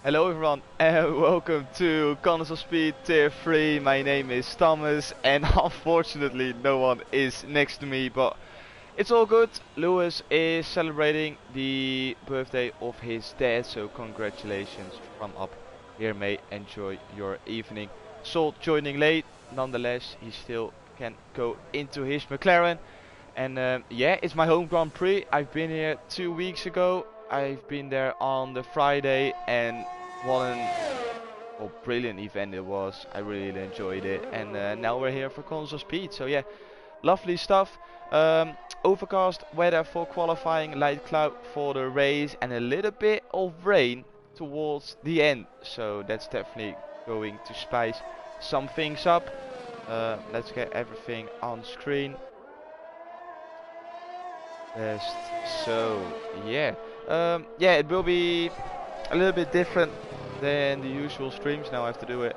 Hello everyone and welcome to Console Speed Tier 3. My name is Thomas and unfortunately no one is next to me, but it's all good. Lewis is celebrating the birthday of his dad, so congratulations from up here mate. Enjoy your evening. Sol joining late, nonetheless he still can go into his McLaren. And yeah, it's my home Grand Prix. I've been here 2 weeks ago. I've been there on the Friday, and what an brilliant event it was. I really enjoyed it. And now we're here for Console Speed. So yeah, lovely stuff. Um, Overcast weather for qualifying, light cloud for the race, and a little bit of rain towards the end. So that's definitely going to spice some things up. Let's get everything on screen. Best. So yeah, yeah, it will be a little bit different than the usual streams. Now I have to do it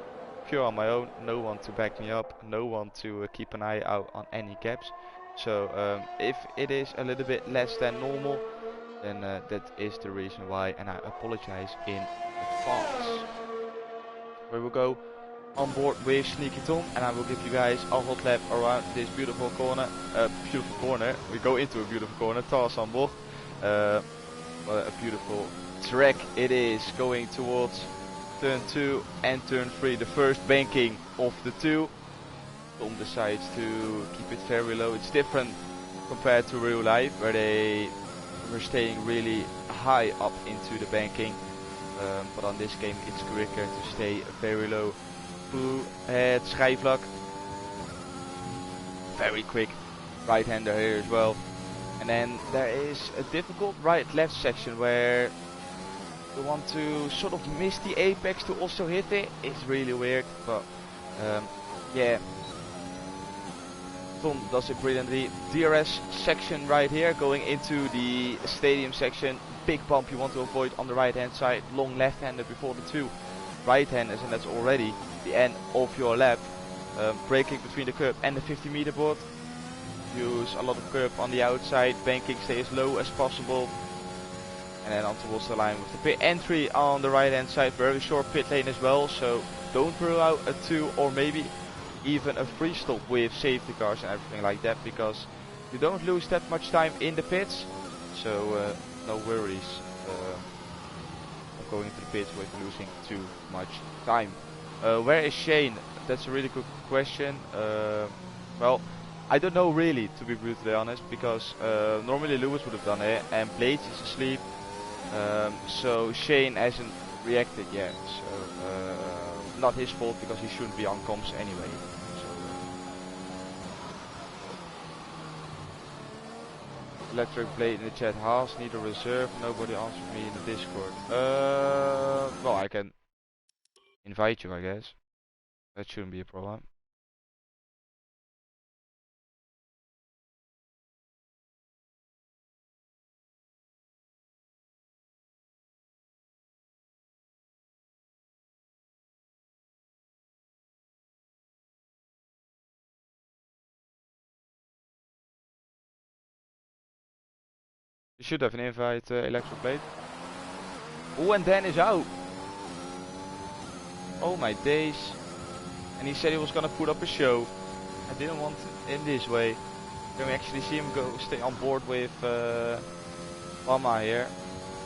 pure on my own. No one to back me up. No one to keep an eye out on any gaps. So if it is a little bit less than normal, then that is the reason why, and I apologize in advance. We will go on board with Sneaky Tom, and I will give you guys a hot lap around this beautiful corner. We go into a beautiful corner. Tars on board. What a beautiful track it is, going towards turn 2 and turn 3, the first banking of the two. Tom decides to keep it very low. It's different compared to real life, where they were staying really high up into the banking. But on this game it's quicker to stay very low. Het schijfvlak. Very quick right-hander here as well. And then there is a difficult right-left section where you want to sort of miss the apex to also hit it. It's really weird, but yeah. Tom does it brilliantly. DRS section right here, going into the stadium section. Big bump you want to avoid on the right-hand side. Long left-hander before the two right-handers, and that's already the end of your lap. Braking between the curb and the 50-meter board. Use a lot of curb on the outside, banking, stay as low as possible, and then on towards the line with the pit entry on the right hand side. Very short pit lane as well, so don't rule out a 2 or maybe even a free stop with safety cars and everything like that, because you don't lose that much time in the pits, so no worries of going to the pits with losing too much time. Where is Shane? That's a really good question. Well, I don't know really, to be brutally honest, because normally Lewis would have done it, and Blades is asleep, so Shane hasn't reacted yet, so not his fault because he shouldn't be on comms anyway. So, Electric Blade in the chat, Haas need a reserve, nobody answered me in the Discord. Well, I can invite you, I guess. That shouldn't be a problem. You should have an invite, Electric Blade. Oh, and Dan is out. Oh my days. And he said he was gonna put up a show. I didn't want it in this way. Can we actually see him stay on board with Mama here?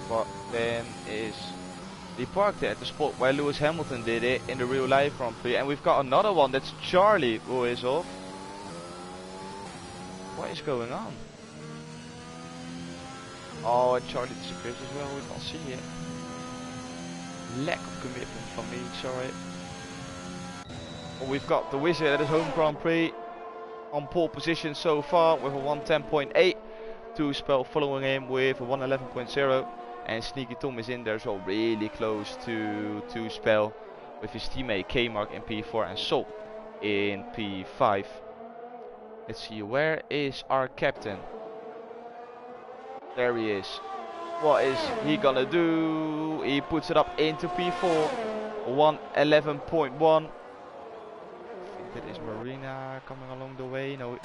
But then he parked it at the spot where Lewis Hamilton did it in the real life Grand Prix. And we've got another one, that's Charlie, who is off. What is going on? Oh, and Charlie disappears as well, we can't see it. Lack of commitment from me, sorry. Well, we've got the Wizard at his home Grand Prix on pole position so far with a 110.8. Two Spell following him with a 111.0. And Sneaky Tom is in there, so really close to Two Spell with his teammate K-Mark in P4 and Sol in P5. Let's see, where is our captain? There he is. What is he gonna do? He puts it up into P4. 111.1. I think that is Marina coming along the way. No,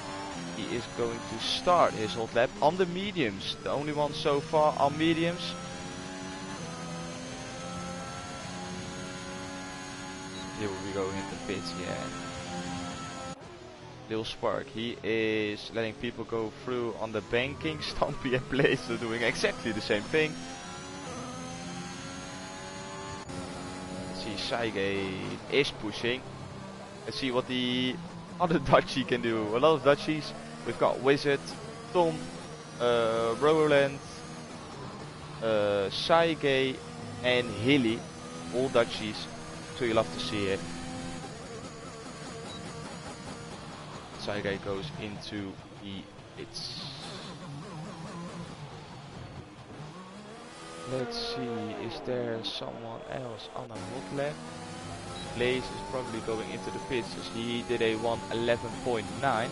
he is going to start his hot lap on the mediums. The only one so far on mediums. He will be going into pits, yeah. Lil Spark, he is letting people go through on the banking. Stampy and Blaze are doing exactly the same thing. Let's see, Saige is pushing. Let's see what the other Dutchie can do. A lot of Dutchies. We've got Wizard, Tom, Roland, Saige and Hilly. All Dutchies. So you love to see it. Saige goes into the pits. Let's see, is there someone else on a mod lap? Blaze is probably going into the pits as he did a 1:11.9.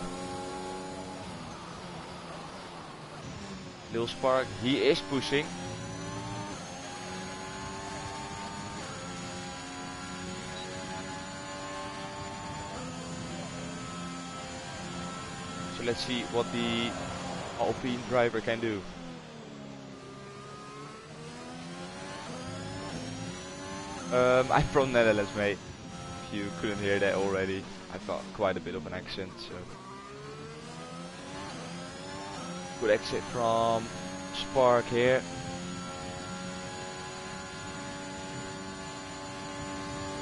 Lil Spark, he is pushing. So let's see what the Alpine driver can do. I'm from Netherlands, mate. If you couldn't hear that already, I've got quite a bit of an accent, so. Good exit from Spark here.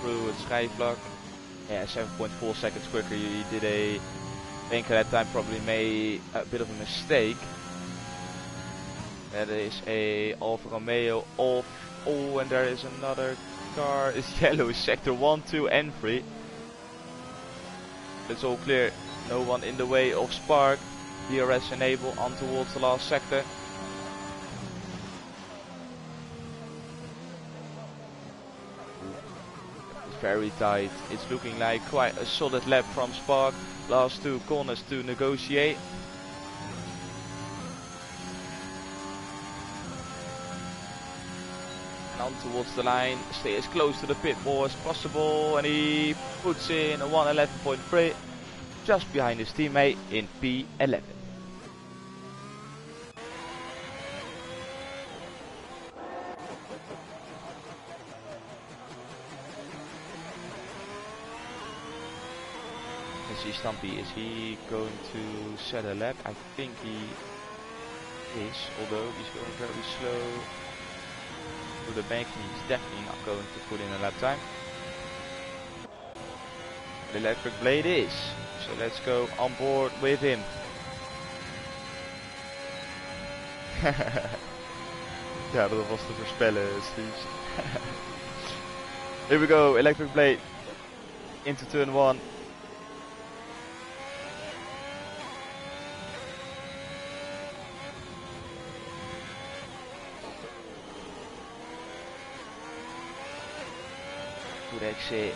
Through with Skyvlog. Yeah, 7.4 seconds quicker. He did a bank at that time, probably made a bit of a mistake. That is a Alfa Romeo off. Oh, and there is another car. It's yellow. Sector 1, 2 and 3. It's all clear. No one in the way of Spark. DRS enable on towards the last sector. It's very tight. It's looking like quite a solid lap from Spark. Last two corners to negotiate. And on towards the line. Stay as close to the pit wall as possible. And he puts in a 1:11.3. Just behind his teammate in P11. Let's see, Stampy, is he going to set a lap? I think he is, although he's going very slow to the bank. He's definitely not going to put in a lap time. The electric blade is. So let's go on board with him. Ja, dat was te voorspellen, Steve. Here we go, electric blade into turn 1. Good exit.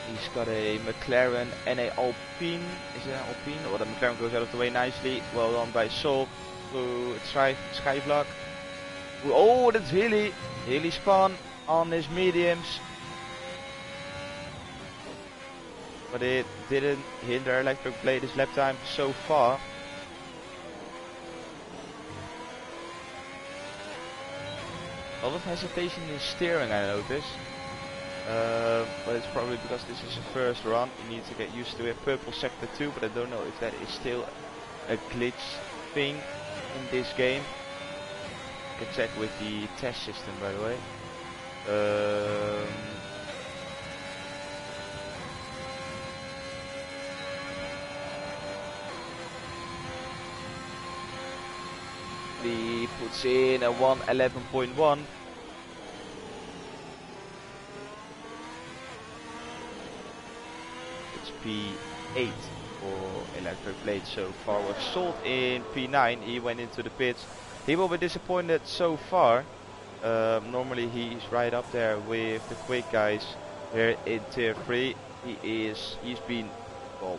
He's got a McLaren and a Alpine. Is it an Alpine? Or the McLaren goes out of the way nicely. Well done by Sol. Through Skyvlog. Oh, that's Hilly. Hilly spun on his mediums. But it didn't hinder electric blade his lap time so far. A lot of hesitation in steering, I noticed. But it's probably because this is a first run. You need to get used to it. Purple sector 2, but I don't know if that is still a glitch thing in this game. You can check with the test system, by the way. He puts in a 1:11.1. P8 for electric blade so far. Was sold in P9. He went into the pits. He will be disappointed so far. Normally he's right up there with the quick guys here in tier 3. He's been, well,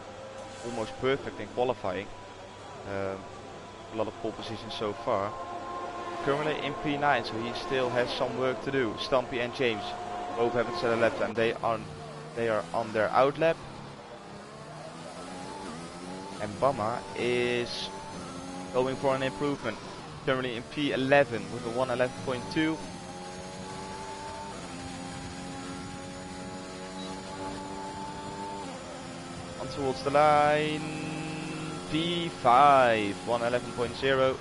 almost perfect in qualifying. A lot of pole positions so far. Currently in P9, so he still has some work to do. Stampy and James both haven't set a lap time. They are on their out lap. And Bama is going for an improvement. Currently in P11 with a 1:11.2. towards the line. P5, 111.0.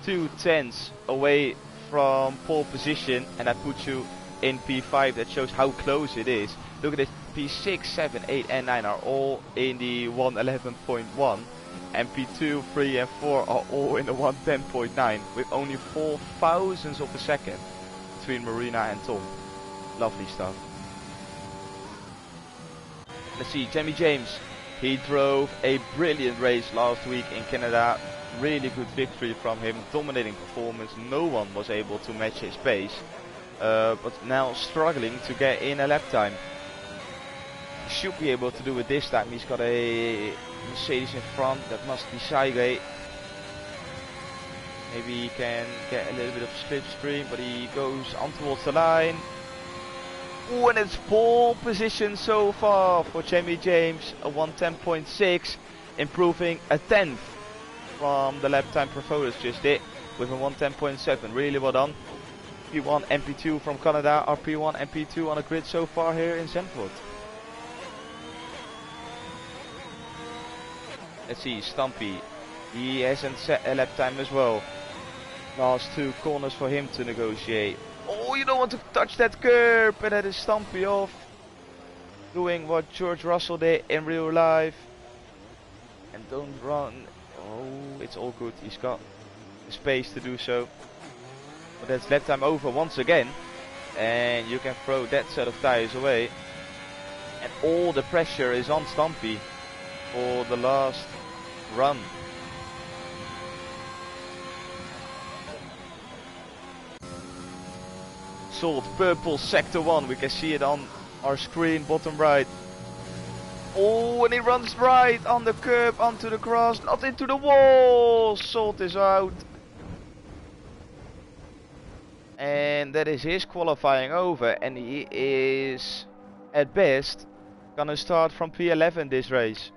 2 tenths away from pole position, and that puts you in P5. That shows how close it is. Look at this, P6, 7, 8 and 9 are all in the 111.1, and P2, 3 and 4 are all in the 110.9, with only 4 thousandths of a second between Marina and Tom. Lovely stuff. Let's see, Jamie James, he drove a brilliant race last week in Canada. Really good victory from him, dominating performance. No one was able to match his pace, but now struggling to get in a lap time. He should be able to do it this time. He's got a Mercedes in front, that must be Saige. Maybe he can get a little bit of slipstream, but he goes on towards the line. Ooh, and it's pole position so far for Jamie James, a 110.6, improving a tenth from the lap time Profotos just did with a 110.7. Really well done. P1 and P2 from Canada are P1 and P2 on the grid so far here in Zandvoort. Let's see, Stumpy, he hasn't set a lap time as well. Last 2 corners for him to negotiate. Oh, you don't want to touch that curb, and that is Stumpy off. Doing what George Russell did in real life. And don't run. Oh, it's all good. He's got the space to do so. But that's lap time over once again. And you can throw that set of tires away. And all the pressure is on Stumpy for the last run. Salt purple sector 1. We can see it on our screen, bottom right. Oh, and he runs right on the curb, onto the grass, not into the wall. Salt is out. And that is his qualifying over, and he is at best gonna start from P11 this race.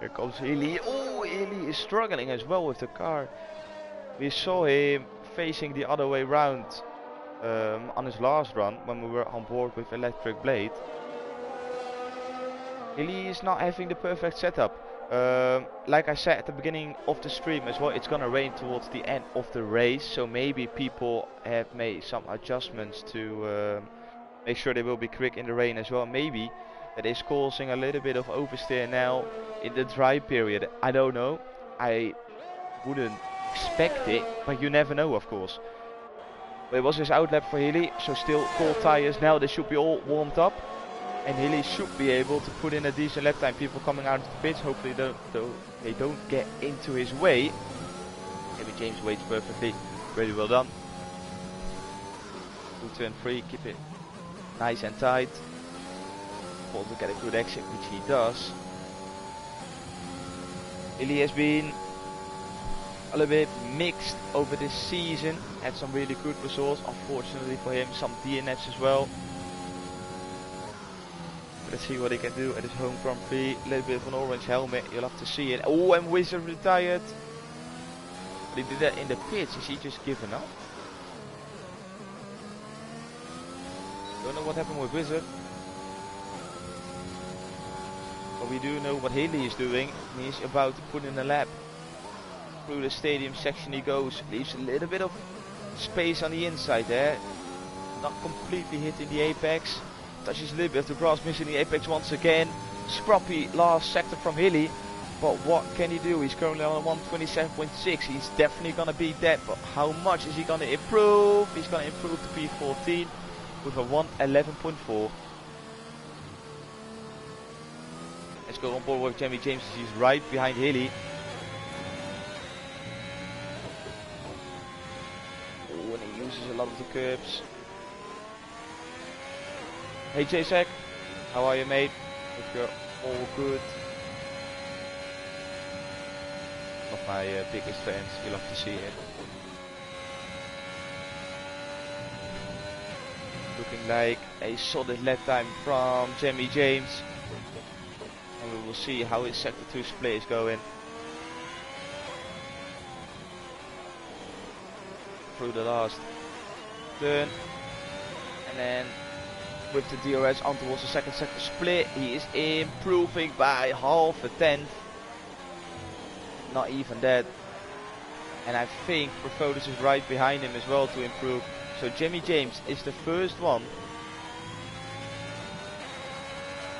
Here comes Hilly. Oh, Hilly is struggling as well with the car. We saw him facing the other way round on his last run when we were on board with Electric Blade. Hilly is not having the perfect setup. Like I said at the beginning of the stream as well, it's gonna rain towards the end of the race, so maybe people have made some adjustments to make sure they will be quick in the rain as well. Maybe that is causing a little bit of oversteer now in the dry period. I don't know. I wouldn't expect it, but you never know, of course. But it was his outlap for Hilly, so still cold tires now. They should be all warmed up, and Hilly should be able to put in a decent lap time. People coming out of the pits, hopefully they don't get into his way. Maybe James waits perfectly. Really well done. 2 turn 3, keep it nice and tight. To get a good exit, which he does. Hilly has been a little bit mixed over this season. Had some really good results, unfortunately for him, some DNFs as well. Let's see what he can do at his home Grand Prix. A little bit of an orange helmet, you'll have to see it. Oh, and Wizard retired. But he did that in the pits. Is he just given up? Don't know what happened with Wizard. But we do know what Hilly is doing. He's about to put in a lap. Through the stadium section he goes. Leaves a little bit of space on the inside there. Not completely hitting the apex. Touches a little bit of the grass, missing the apex once again. Scrappy last sector from Hilly. But what can he do? He's currently on a 127.6. He's definitely going to beat that. But how much is he going to improve? He's going to improve to P14 with a 111.4. Let's go on board with Jamie James. He's right behind Hilly. Oh, and he uses a lot of the curbs. Hey J-Sack, how are you, mate? Hope you're all good. One of my biggest fans, you love to see it. Looking like a solid lap time from Jamie James. And we will see how his sector 2 split is going. through the last turn. And then with the DRS on towards the second sector split, he is improving by half a tenth. Not even that. And I think Profotis is right behind him as well to improve. So Jimmy James is the first one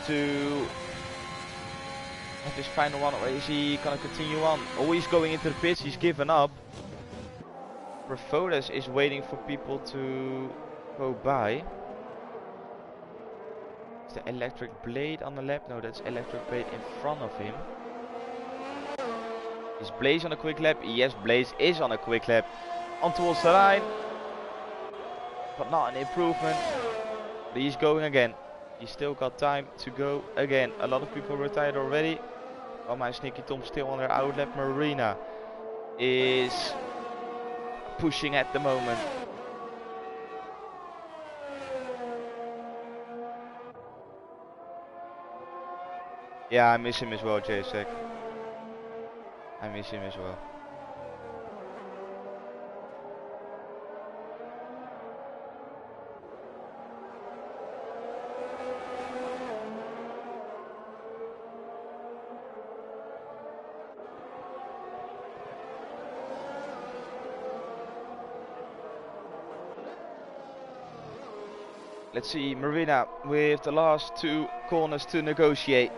to have his final one. Or is he gonna continue on? Always going into the pits, he's given up. Profotis is waiting for people to go by. Is the electric blade on the lap? No, that's electric blade in front of him. Is Blaze on a quick lap? Yes, Blaze is on a quick lap. On towards the line. But not an improvement. But he's going again. He's still got time to go again. A lot of people retired already. Oh, my Sneaky Tom still on their outlap. Marina is pushing at the moment. Yeah, I miss him as well, JSEC. I miss him as well. Let's see, Marina with the last two corners to negotiate.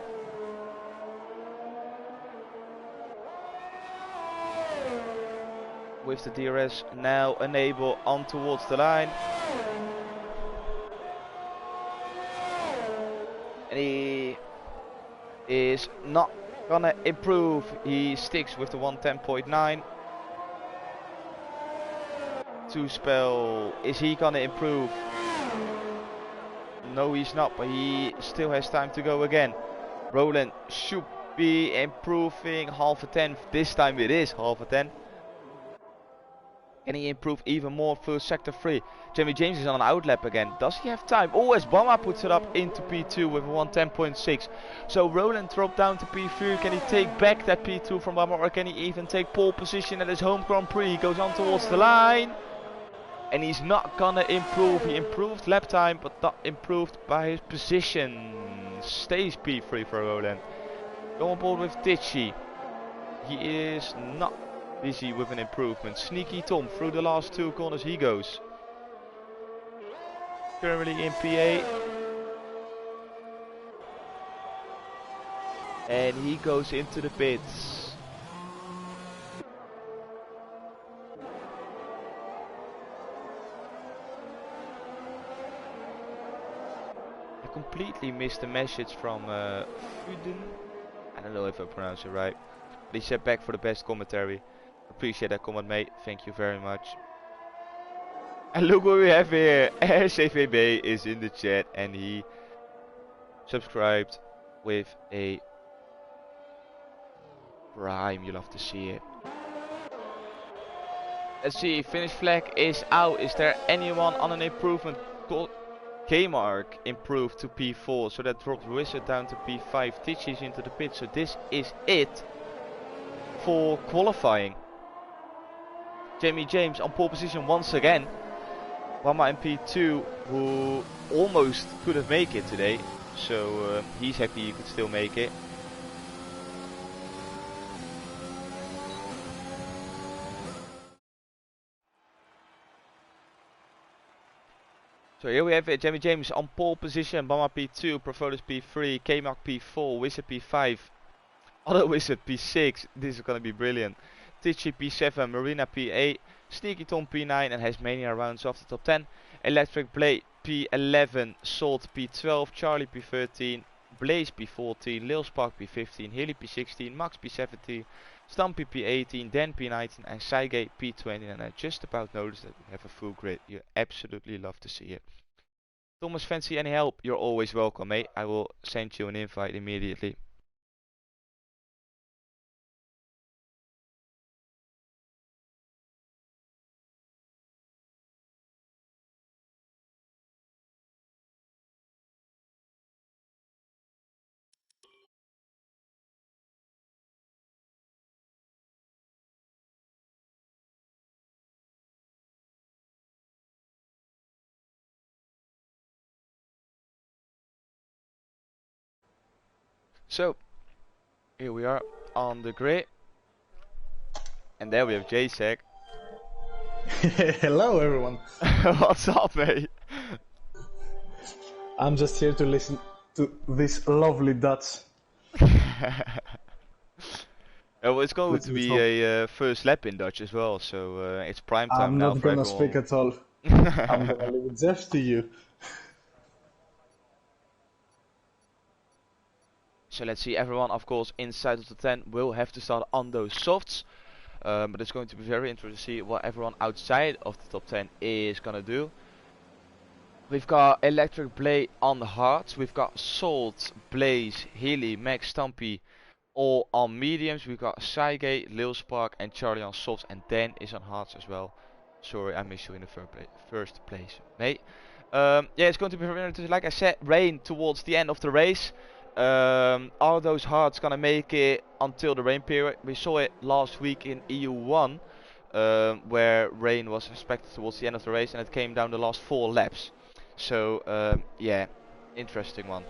With the DRS now enable on towards the line. And he is not gonna improve. He sticks with the 110.9. Two spell. Is he gonna improve? No, he's not, but he still has time to go again. Roland should be improving half a tenth. This time it is half a tenth. Can he improve even more for sector 3? Jimmy James is on an outlap again. Does he have time? Oh, as Bama puts it up into P2 with a 110.6. So Roland dropped down to P3. Can he take back that P2 from Bama, or can he even take pole position at his home Grand Prix? He goes on towards the line. And he's not gonna improve. He improved lap time, but not improved by his position. Stays P3 for Roland. Go on board with Ditchy. He is not busy with an improvement. Sneaky Tom through the last two corners he goes. Currently in P8. And he goes into the pits. I completely missed the message from Fuden. I don't know if I pronounce it right. But he said back for the best commentary. Appreciate that comment, mate. Thank you very much. And look what we have here. RCVB is in the chat and he subscribed with a prime. You love to see it. Let's see. Finish flag is out. Is there anyone on an improvement? K-Mark improved to P4, so that dropped Wizard down to P5. Titchy's into the pit, so this is it for qualifying. Jamie James on pole position once again. Wama and P2, who almost could have made it today, so he's happy he could still make it. So here we have it, Jamie James on pole position, Bama P2, Profotis P3, K-Mark P4, Wizard P5, Other Wizard P6, this is gonna be brilliant. Titchy P7, Marina P8, Sneaky Tom P9 and Hasmania rounds off the top 10. Electric Blade P11, Salt P12, Charlie P13, Blaze P14, Lil Spark P15, Hilly P16, Max P17, Stumpy P18, Dan P19 and Saigate P20. And I just about noticed that we have a full grid. You absolutely love to see it. Thomas, fancy any help? You're always welcome, mate. I will send you an invite immediately. So, here we are on the grid. And there we have JSEC. Hello everyone. What's up, mate? I'm just here to listen to this lovely Dutch. Well, it's going to be a first lap in Dutch as well, so it's prime time now for everyone. I'm not gonna speak at all. I'm gonna leave it just to you. So let's see, everyone, of course, inside of the 10 will have to start on those softs. But it's going to be very interesting to see what everyone outside of the top 10 is gonna do. We've got Electric Blade on the hards. We've got Salt, Blaze, Healy, Max, Stumpy all on mediums. We've got Saigate, Lil Spark and Charlie on softs, and Dan is on hards as well. Sorry, I missed you in the first place, mate. Yeah, it's going to be very interesting. Like I said, rain towards the end of the race. Are those hards gonna make it until the rain period? We saw it last week in EU1, where rain was expected towards the end of the race, and it came down the last 4 laps. So yeah, interesting one.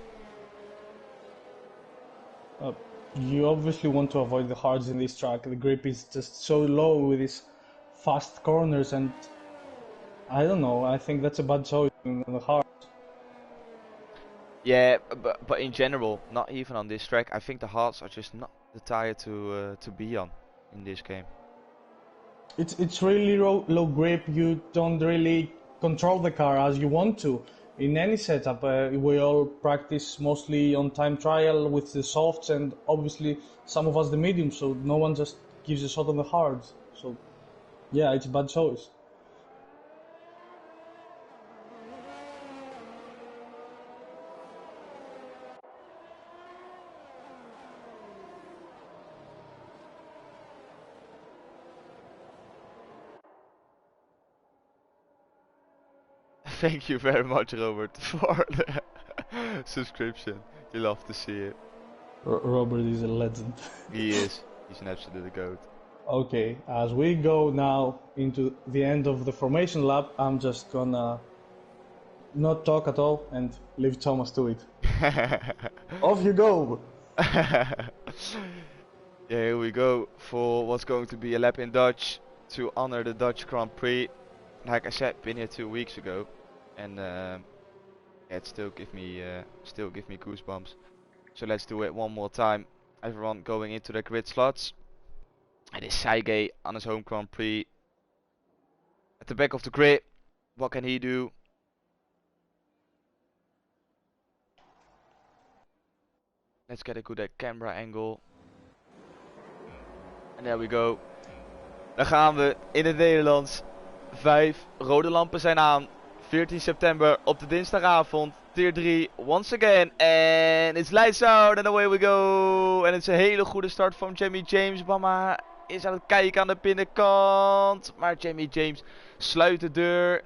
You obviously want to avoid the hards in this track. The grip is just so low with these fast corners, and I don't know. I think that's a bad choice on the hards. Yeah, but in general, not even on this track. I think the hards are just not the tire to be on in this game. It's really low grip. You don't really control the car as you want to. In any setup, we all practice mostly on time trial with the softs, and obviously some of us the mediums. So no one just gives a shot on the hards. So yeah, it's a bad choice. Thank you very much, Robert, for the subscription. You love to see it. Robert is a legend. He is. He's an absolute goat. Okay, as we go now into the end of the formation lap, I'm just gonna not talk at all and leave Thomas to it. Off you go! Yeah, here we go for what's going to be a lap in Dutch to honor the Dutch Grand Prix. Like I said, been here 2 weeks ago, and it still give me goosebumps. So let's do it one more time. Everyone going into the grid slots. It is Saigate on his home Grand Prix. At the back of the grid, what can he do? Let's get a good camera angle. And there we go. Dan gaan we in het Nederlands. 5 rode lampen zijn aan. 14 september op de dinsdagavond. Tier 3 once again. And it's lights out and away we go. En het is een hele goede start van Jamie James. Mama is aan het kijken aan de binnenkant. Maar Jamie James sluit de deur.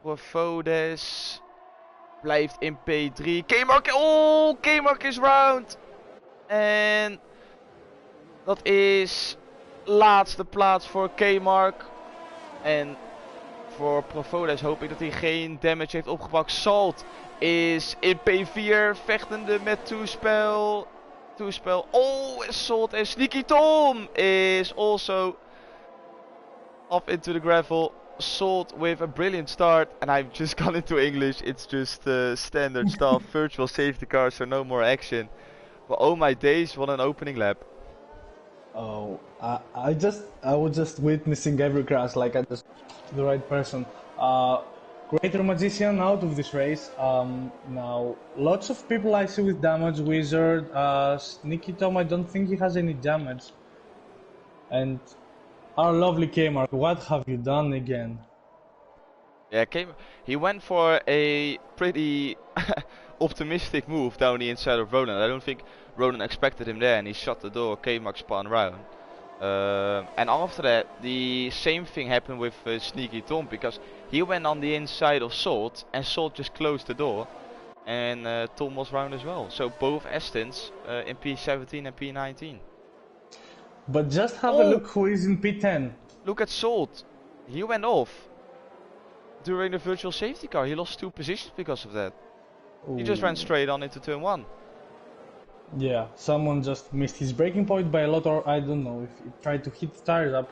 Voor Fodes. Blijft in P3. K-Mark. Oh, K-Mark is round. En dat is laatste plaats voor K-Mark. En voor Profodes hoop ik dat hij geen damage heeft opgepakt. Salt is in P4 vechtende met toespel. Oh, Salt en Sneaky Tom is also off into the gravel. Salt with a brilliant start, and I've just gone into English. It's just standard stuff, virtual safety car, so no more action. But oh my days, what an opening lap. Oh, I was just witnessing every crash, like I just the right person. Greater Magician out of this race. Now, lots of people I see with damage. Wizard, Sneaky Tom, I don't think he has any damage. And our lovely Kmart, what have you done again? Yeah, he went for a pretty optimistic move down the inside of Ronan. I don't think Ronan expected him there, and he shut the door. K-Max spun around. And after that, the same thing happened with Sneaky Tom, because he went on the inside of Salt, and Salt just closed the door, and Tom was round as well. So both Astons in P17 and P19. But just have a look who is in P10. Look at Salt. He went off during the virtual safety car. He lost 2 positions because of that. Ooh. He just ran straight on into turn 1. Yeah, someone just missed his braking point by a lot, or I don't know if he tried to hit the tires up.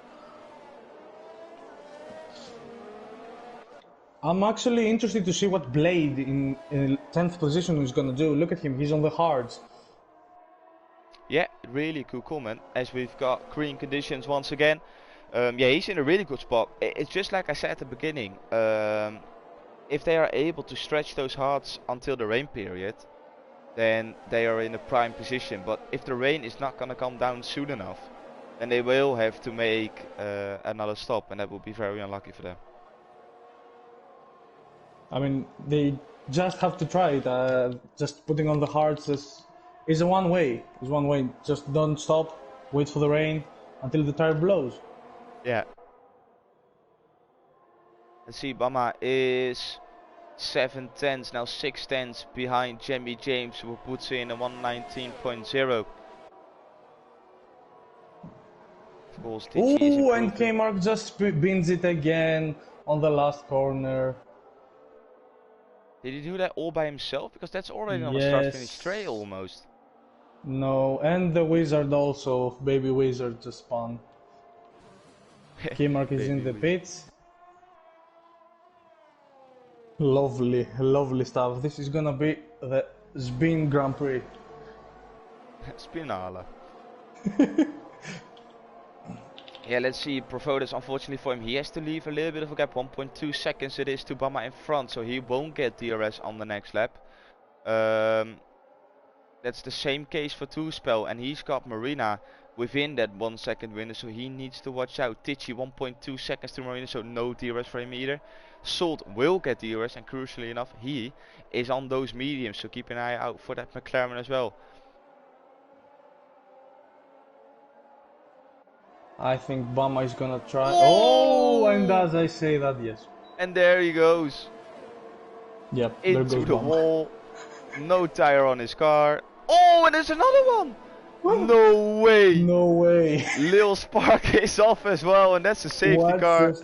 I'm actually interested to see what Blade in 10th position is gonna do. Look at him, he's on the hards. Yeah, really cool comment. As we've got green conditions once again. Yeah, he's in a really good spot. It's just like I said at the beginning. If they are able to stretch those hards until the rain period, then they are in a prime position. But if the rain is not gonna come down soon enough, then they will have to make another stop, and that would be very unlucky for them. I mean, they just have to try it. Just putting on the hards is a one way. Is one way. Just don't stop. Wait for the rain until the tire blows. Yeah. Let's see, Bama is 7 tenths, now 6 tenths behind Jimmy James, who puts in a 119.0. Of course, Tichy is Ooh, and improving. K-Mark just bins it again on the last corner. Did he do that all by himself? Because that's already on a start-finish trail Yes. almost. No, and the wizard also, baby wizard just spun. K-Mark is in Baby the wizard. pits. Lovely, lovely stuff. This is gonna be the Spin Grand Prix. Spinala. Yeah, let's see. Provodus, unfortunately for him, he has to leave a little bit of a gap. 1.2 seconds it is to Bama in front, so he won't get DRS on the next lap. That's the same case for Two-Spell, and he's got Marina within that 1 second window, so he needs to watch out. Tichy 1.2 seconds to Marina, so no DRS for him either. Salt will get DRS, and crucially enough, he is on those mediums, so keep an eye out for that McLaren as well. I think Bama is gonna try. Oh, and as I say that, yes. And there he goes. Yep, there Into goes the Bama. wall. No tire on his car. Oh, and there's another one. No way. No way. Lil Spark is off as well, and that's a safety car.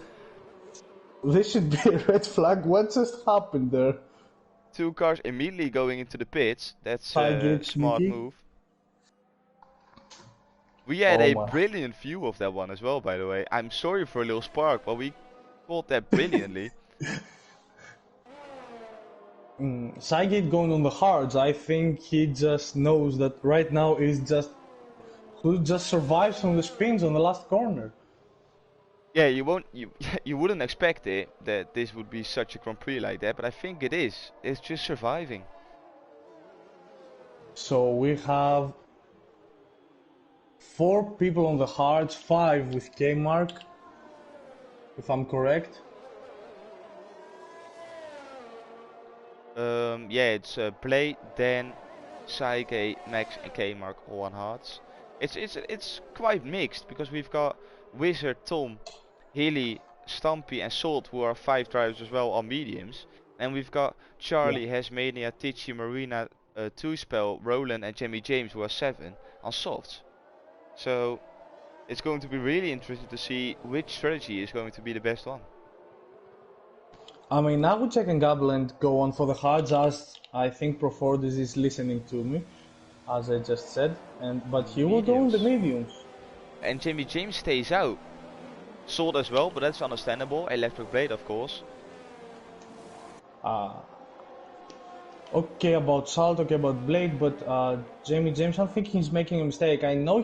This should be a red flag. What just happened there? 2 cars immediately going into the pits. That's a smart move. We had a brilliant view of that one as well, by the way. I'm sorry for Lil Spark, but we caught that brilliantly. Sygate going on the hards. I think he just knows that right now is just who just survives from the spins on the last corner. Yeah, you wouldn't expect it that this would be such a Grand Prix like that, but I think it is. It's just surviving. So we have 4 people on the hards, 5 with K-Mark, if I'm correct. Yeah, it's Blade, Dan, Saige, Max, and K-Mark all on hards. It's quite mixed because we've got Wizard, Tom, Hilly, Stumpy, and Salt, who are 5 drivers as well on mediums, and we've got Charlie, Hasmania, Tichy, Marina, Two-Spell, Roland, and Jimmy James, who are 7 on softs. So it's going to be really interesting to see which strategy is going to be the best one. I mean, I would check and gamble and go on for the hards, as I think Profordis is listening to me, as I just said, but he will go on the mediums. And Jimmy James stays out. Salt as well, but that's understandable. Electric Blade, of course. Okay about Salt, okay about Blade, but Jamie James, I think he's making a mistake. I know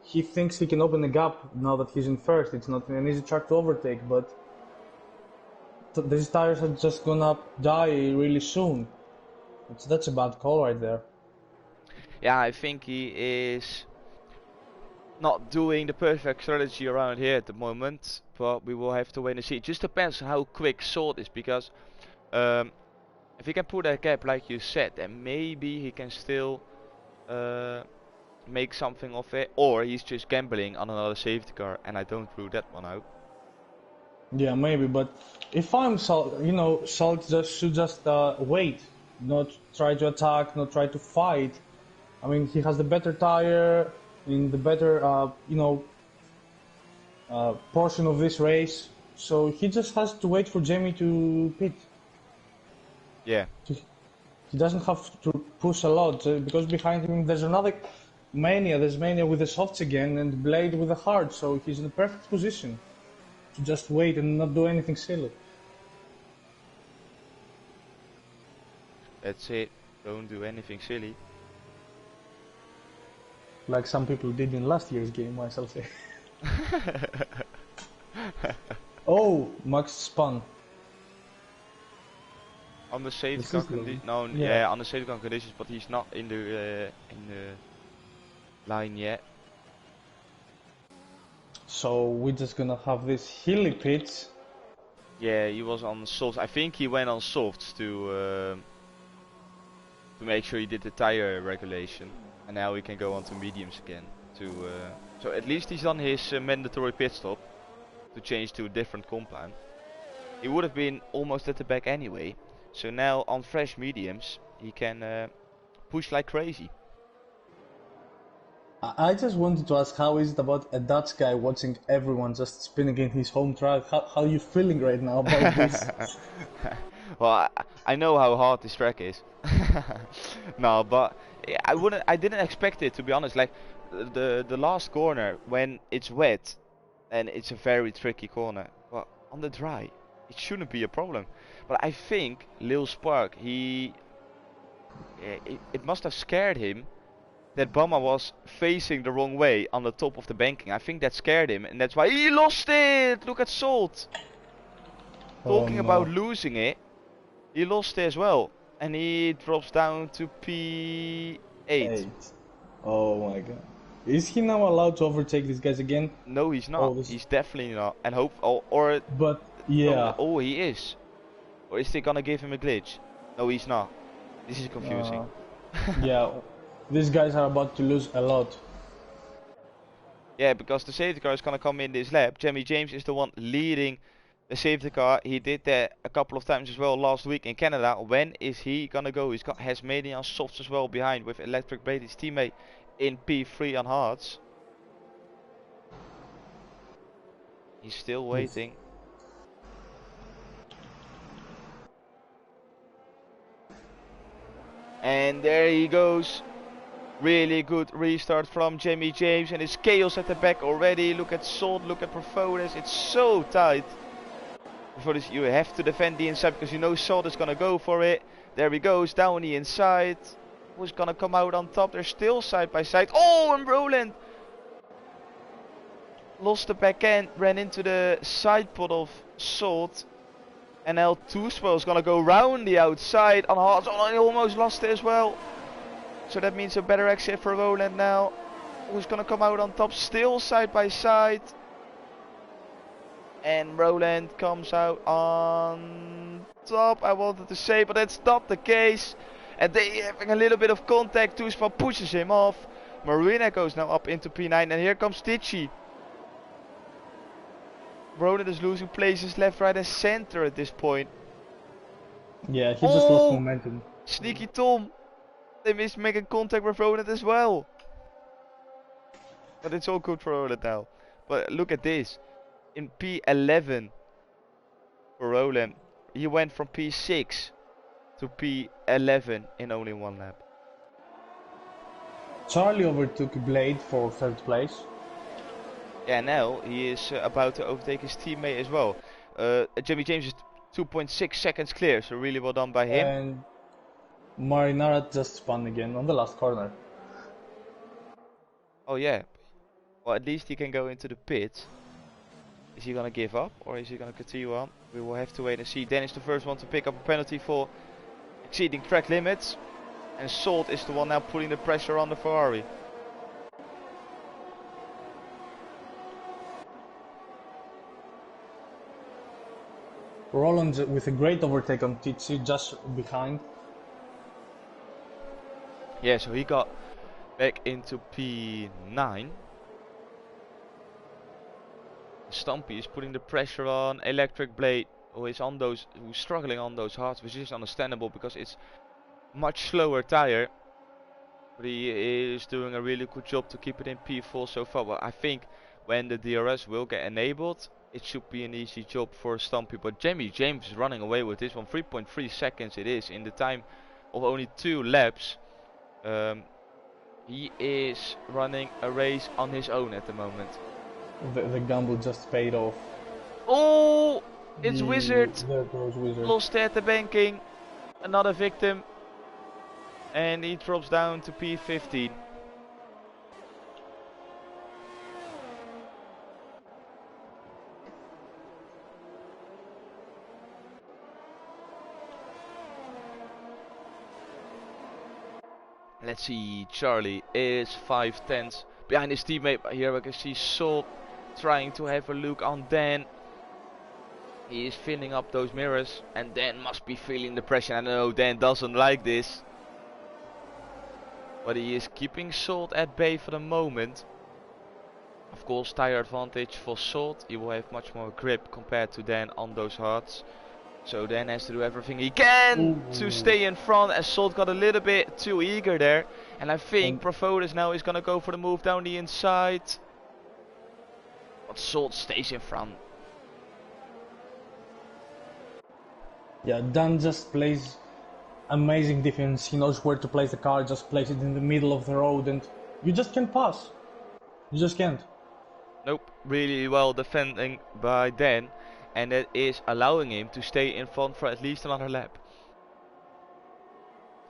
he thinks he can open the gap now that he's in first. It's not an easy track to overtake, but these tires are just gonna die really soon. That's a bad call right there. Yeah, I think he is not doing the perfect strategy around here at the moment, but we will have to wait and see. It just depends how quick Salt is, because if he can put that gap like you said, then maybe he can still make something of it, or he's just gambling on another safety car, and I don't rule that one out. Yeah, maybe, but if I'm Salt, Salt should just wait, not try to attack, not try to fight. I mean, he has the better tire in the better, portion of this race, so he just has to wait for Jamie to pit. Yeah. He doesn't have to push a lot because behind him there's another Mania. There's Mania with the softs again and Blade with the hard, so he's in the perfect position to just wait and not do anything silly. That's it. Don't do anything silly. Like some people did in last year's game, I shall say. Oh, Max spun. On the safety car conditions, no, yeah, on the safety car conditions, but he's not in the line yet. So we're just gonna have this hilly pitch. Yeah, he was on softs. I think he went on softs to make sure he did the tire regulation, and now he can go on to mediums again. So at least he's done his mandatory pit stop to change to a different compound. He would have been almost at the back anyway. So now on fresh mediums, he can push like crazy. I just wanted to ask, how is it about a Dutch guy watching everyone just spinning in his home track? How are you feeling right now about this? Well, I know how hard this track is. No, but I didn't expect it, to be honest. Like the last corner when it's wet, and it's a very tricky corner. Well, on the dry, it shouldn't be a problem. But I think Lil Spark, it must have scared him that Bama was facing the wrong way on the top of the banking. I think that scared him, and that's why he lost it. Look at Salt. Talking about losing it, he lost it as well, and he drops down to P8. Oh my god. Is he now allowed to overtake these guys again? No, he's not. He's definitely not. And hope, or but yeah. Oh, he is. Or is they gonna give him a glitch? No, he's not. This is confusing. Yeah, these guys are about to lose a lot. Yeah, because the safety car is gonna come in this lap. Jimmy James is the one leading the safety car. He did that a couple of times as well last week in Canada. When is he gonna go? Has Mania on softs as well behind with Electric Blade, his teammate, in P3 on hards. He's still waiting. And there he goes. Really good restart from Jimmy James, and it's chaos at the back already. Look at Salt, look at Perfones. It's so tight. Perfones, you have to defend the inside because you know Salt is gonna go for it. There he goes, down the inside. Who's gonna come out on top? They're still side by side. Oh, and Roland lost the back end, ran into the side pod of Salt. And now Tooswell is gonna go round the outside on hard. Oh, he almost lost it as well. So that means a better exit for Roland now. Who's gonna come out on top? Still side by side. And Roland comes out on top, I wanted to say, but that's not the case. And they having a little bit of contact. Tooswell pushes him off. Marina goes now up into P9, and here comes Tichy. Roland is losing places left, right and center at this point. Yeah, he just lost momentum. Sneaky Tom. They missed making contact with Roland as well. But it's all good for Roland now. But look at this. In P11 for Roland, he went from P6 to P11 in only one lap. Charlie overtook Blade for third place. Yeah, now he is about to overtake his teammate as well. Jimmy James is 2.6 seconds clear, so really well done by him. And Marinara just spun again on the last corner. Oh yeah. Well, at least he can go into the pit. Is he gonna give up or is he gonna continue on? We will have to wait and see. Dennis the first one to pick up a penalty for exceeding track limits. And Salt is the one now putting the pressure on the Ferrari. Roland with a great overtake on Tichy just behind. Yeah, so he got back into P9. Stumpy is putting the pressure on Electric Blade, who's struggling on those hards, which is understandable because it's much slower tire. But he is doing a really good job to keep it in P4 so far. Well, I think when the DRS will get enabled, it should be an easy job for Stumpy. But Jimmy James is running away with this one. 3.3 seconds it is in the time of only 2 laps. He is running a race on his own at the moment. The gamble just paid off. Oh, it's Wizard. There goes Wizard. Lost at the banking. Another victim. And he drops down to P15. Let's see, Charlie is 5/10 behind his teammate. Here I can see Salt trying to have a look on Dan. He is filling up those mirrors and Dan must be feeling the pressure. I know Dan doesn't like this, but he is keeping Salt at bay for the moment. Of course, tire advantage for Salt. He will have much more grip compared to Dan on those hards. So Dan has to do everything he can to stay in front, as Salt got a little bit too eager there. And I think Profotis now is going to go for the move down the inside. But Salt stays in front. Yeah, Dan just plays amazing defense. He knows where to place the car, just place it in the middle of the road and you just can't pass. You just can't. Nope, really well defending by Dan. And that is allowing him to stay in front for at least another lap.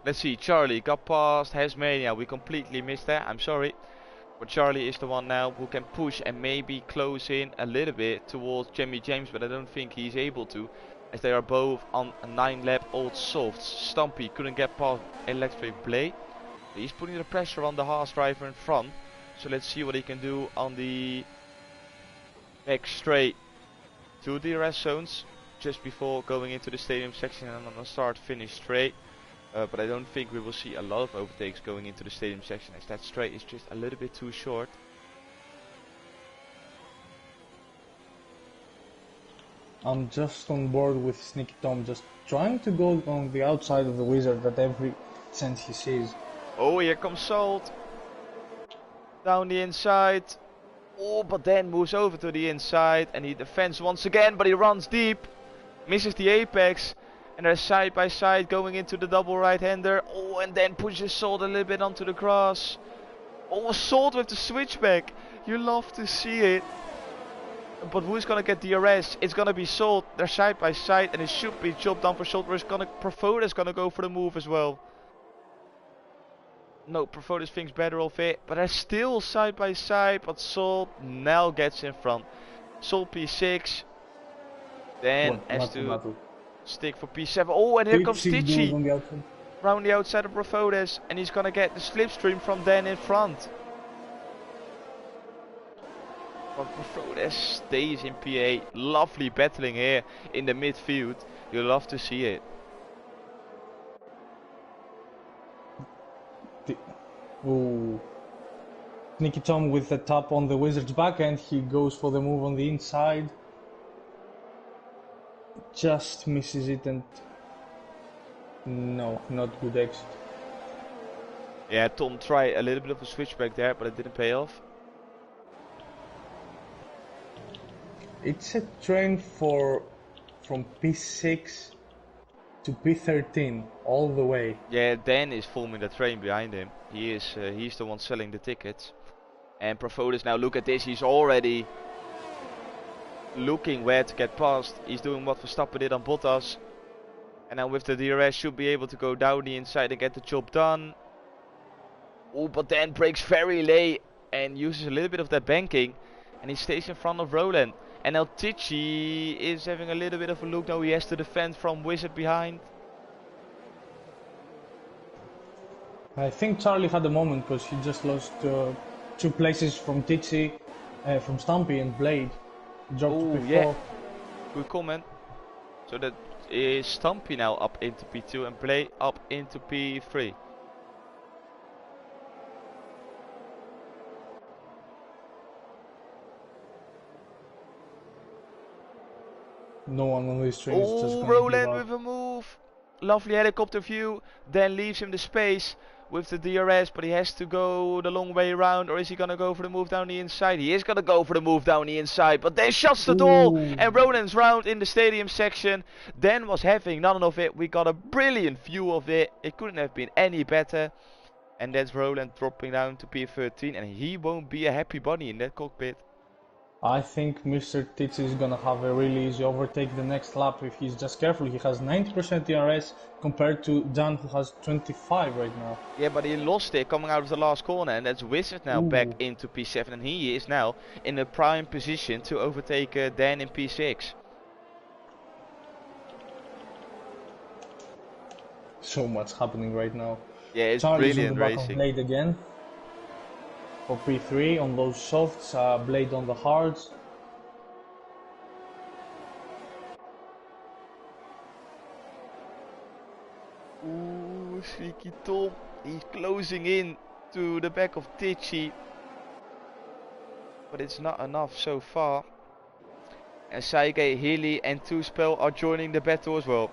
Let's see, Charlie got past Hasmania. We completely missed that, I'm sorry. But Charlie is the one now who can push and maybe close in a little bit towards Jimmy James, but I don't think he's able to, as they are both on a 9-lap old softs. Stumpy couldn't get past Electric Blade. He's putting the pressure on the Haas driver in front. So let's see what he can do on the back straight to the rest zones just before going into the stadium section and on a start-finish straight. But I don't think we will see a lot of overtakes going into the stadium section, as that straight is just a little bit too short. I'm just on board with Sneaky Tom, just trying to go on the outside of the Wizard at every chance he sees. Oh, here comes Salt. Down the inside. Oh, but then moves over to the inside and he defends once again, but he runs deep. Misses the apex. And they're side by side going into the double right-hander. Oh, and then pushes Salt a little bit onto the grass. Oh, Salt with the switchback. You love to see it. But who's gonna get DRS? It's gonna be Salt. They're side by side and it should be job done for Salt. Profotis gonna go for the move as well. No, Profotis thinks better of it, but they're still side by side, but Salt now gets in front. Salt P6, then has to stick for P7. Oh, and here comes Tichy round the outside of Profotis, and he's gonna get the slipstream from Dan in front. But Profotis stays in P8. Lovely battling here in the midfield. You love to see it. Ooh. Sneaky Tom with the tap on the Wizard's back end. He goes for the move on the inside. Just misses it and... no, not good exit. Yeah, Tom tried a little bit of a switchback there, but it didn't pay off. It's a train from P6 to P13 all the way. Yeah, Dan is forming the train behind him. He's the one selling the tickets. And Profotis, now look at this, he's already looking where to get past. He's doing what Verstappen did on Bottas. And now with the DRS should be able to go down the inside and get the job done. Oh, but Dan brakes very late and uses a little bit of that banking. And he stays in front of Roland. And now Tichy is having a little bit of a look. Now he has to defend from Wizard behind. I think Charlie had a moment because he just lost 2 places from Tichy, from Stumpy and Blade. He dropped to P4. Yeah. Good comment. So that is Stumpy now up into P2 and Blade up into P3. No one on this train is just Oh, gonna Roland give up. with a move. lovely helicopter view, then leaves him the space with the DRS, but he has to go the long way around, or is he gonna go for the move down the inside? He is gonna go for the move down the inside, but then shuts the door, and Ronan's round in the stadium section. Dan was having none of it. We got a brilliant view of it. It couldn't have been any better. And that's Roland dropping down to P13, and he won't be a happy bunny in that cockpit. I think Mr. Titsi is gonna have a really easy overtake the next lap if he's just careful. He has 90% DRS compared to Dan, who has 25 right now. Yeah, but he lost it coming out of the last corner, and that's Wizard now back into P7, and he is now in a prime position to overtake Dan in P6. So much happening right now. Yeah, it's Charlie's brilliant on the back racing. of Blade again. For P3 on those softs, Blade on the hards. Ooh, Sneaky Tom. He's closing in to the back of Tichy. But it's not enough so far. And Saige, Healy and Two-Spell are joining the battle as well.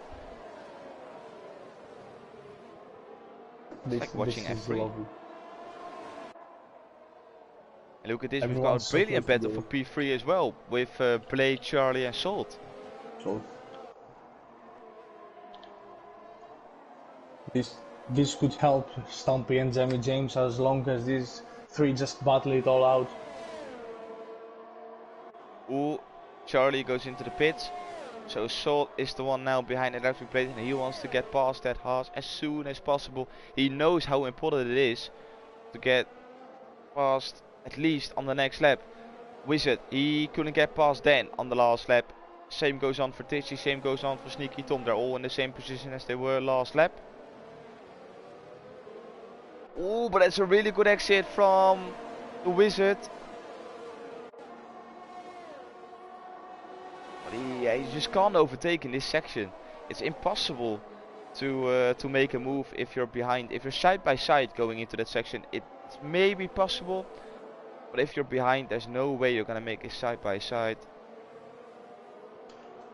It's like watching F3. Lovely. And look at this, Everyone's we've got a brilliant battle for P3 as well, with Blade, Charlie and Salt. This could help Stumpy and Jamie James as long as these three just battle it all out. Ooh, Charlie goes into the pits. So Salt is the one now behind Electric Blade, and he wants to get past that Haas as soon as possible. He knows how important it is to get past at least on the next lap. Wizard, he couldn't get past Dan on the last lap. Same goes on for Tichy, same goes on for Sneaky Tom. They're all in the same position as they were last lap. Ooh, but that's a really good exit from the Wizard. But he just can't overtake in this section. It's impossible to make a move if you're behind. If you're side by side going into that section, it's maybe possible. But if you're behind, there's no way you're gonna make it side by side.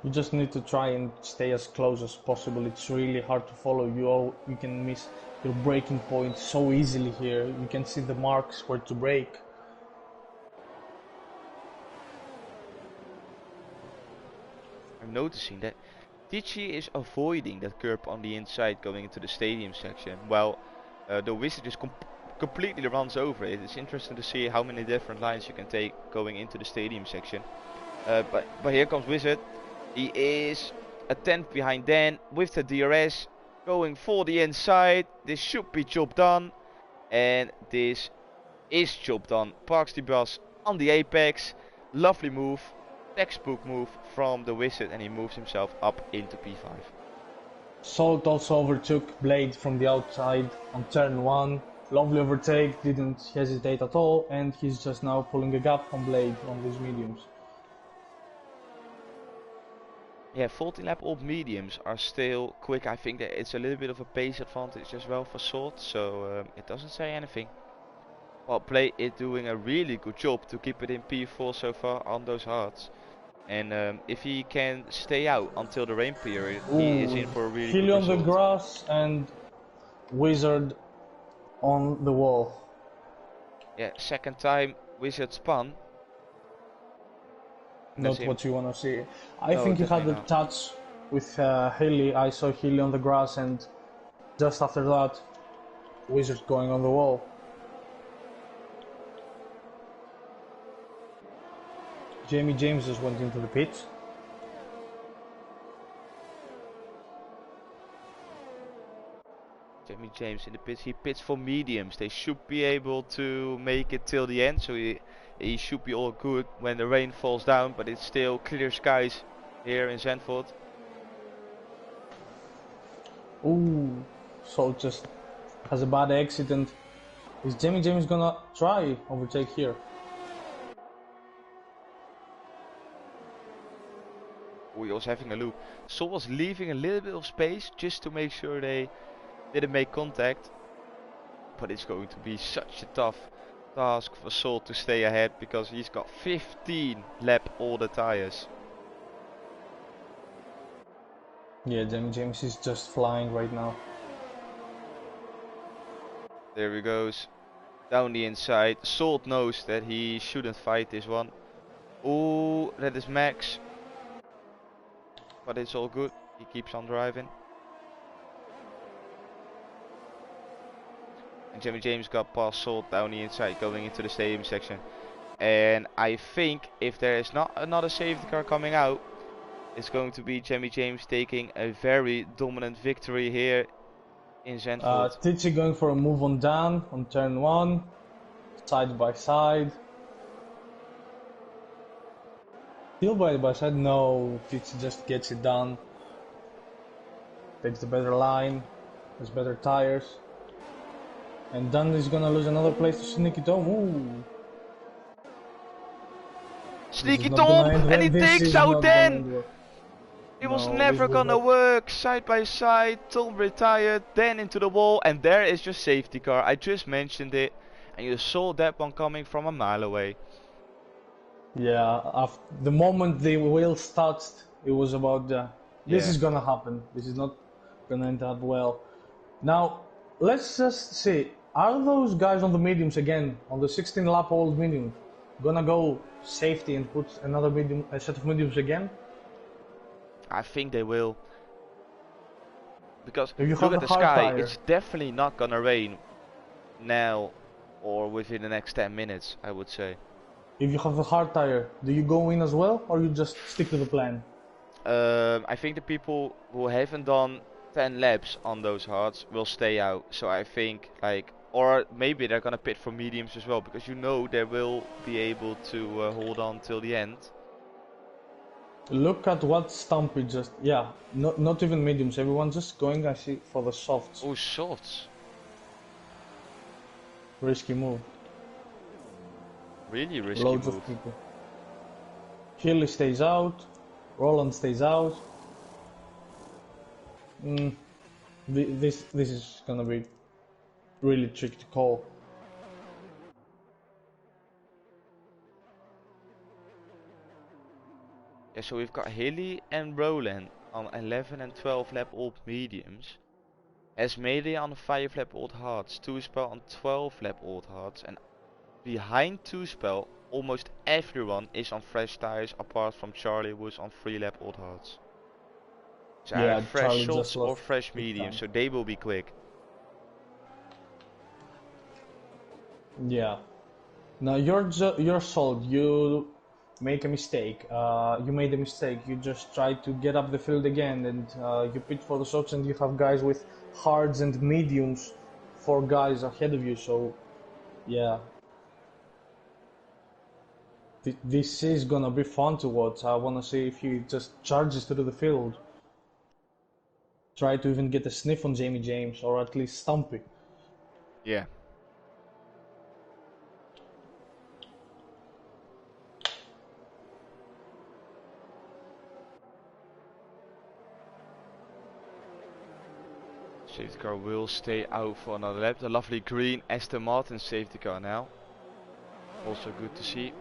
You just need to try and stay as close as possible. It's really hard to follow. You can miss your braking point so easily here. You can see the marks where to brake. I'm noticing that Tichy is avoiding that curb on the inside going into the stadium section, while the Wizard just completely runs over it. It's interesting to see how many different lines you can take going into the stadium section. But here comes Wizard. He is a tenth behind Dan with the DRS going for the inside. This should be job done, and this is job done. Parks the bus on the apex. Lovely move, textbook move from the Wizard, and he moves himself up into P5. Salt also overtook Blade from the outside on turn 1. Lovely overtake, didn't hesitate at all, and he's just now pulling a gap from Blade on these mediums. Yeah, 14 lap old mediums are still quick. I think that it's a little bit of a pace advantage as well for Salt, so it doesn't say anything. Well, Blade is doing a really good job to keep it in P4 so far on those hards. And if he can stay out until the rain period, he is in for a really Healy good on the result. grass and Wizard on the wall. Yeah, second time Wizard spun. Not what you want to see. I No, think he had definitely a not. touch with Healy. I saw Healy on the grass, and just after that, Wizard going on the wall. Jamie James just went into the pits. Jamie James in the pits. He pits for mediums. They should be able to make it till the end, so he should be all good when the rain falls down, but it's still clear skies here in Zandvoort. Ooh, Salt just has a bad accident. Is Jamie James gonna try overtake here? We also having a look. Sol was leaving a little bit of space just to make sure they didn't make contact, but it's going to be such a tough task for Sol to stay ahead because he's got 15 lap older tires. Yeah, James is just flying right now. There he goes. Down the inside. Salt knows that he shouldn't fight this one. Oh, that is Max. But it's all good. He keeps on driving. And Jimmy James got past Salt down the inside going into the stadium section. And I think if there is not another safety car coming out, it's going to be Jimmy James taking a very dominant victory here in Zandvoort. Tichy going for a move on Dan on turn 1. Side by side. Still by side? No, Tichy just gets it done. Takes the better line. Has better tires. And Dan is gonna lose another place to Sneaky Tom. Ooh. Sneaky Tom! And he takes out Dan! It was never gonna work. Side by side, Tom retired, then into the wall, and there is your safety car. I just mentioned it, and you saw that one coming from a mile away. Yeah, the moment the wheels touched, it was about this is gonna happen. This is not gonna end up well. Now, let's just see, are those guys on the mediums again, on the 16 lap old medium, gonna go safety and put another medium, a set of mediums again? I think they will. Because If you look have at the the hard sky, tire, it's definitely not gonna rain now or within the next 10 minutes, I would say. if you have the hard tire, do you go in as well, or you just stick to the plan? I think the people who haven't done 10 laps on those hards will stay out. So I think like, or maybe they're gonna pit for mediums as well, because you know they will be able to hold on till the end. Look at what Stumpy just, yeah, not even mediums, everyone just going, I see, for the softs. Oh, softs. Risky move. Really risky Loads move. Of people. Healy stays out, Roland stays out. This is gonna be really tricky to call. Yeah, so we've got Hilly and Roland on 11 and 12 lap old mediums. Esmede on 5 lap old hards. Toespel on 12 lap old hards. And behind Toespel, almost everyone is on fresh tires apart from Charlie, who's on 3 lap old hards. So Yeah, fresh Charlie softs or fresh mediums, so they will be quick. Yeah. Now you're sold. You make a mistake. You made a mistake. You just try to get up the field again, and you pit for the softs, and you have guys with hards and mediums, 4 guys ahead of you. So, yeah. This is gonna be fun to watch. I wanna see if he just charges through the field. Try to even get a sniff on Jamie James, or at least Stumpy. Yeah. Safety car will stay out for another lap. The lovely green Aston Martin safety car now. Also good to see.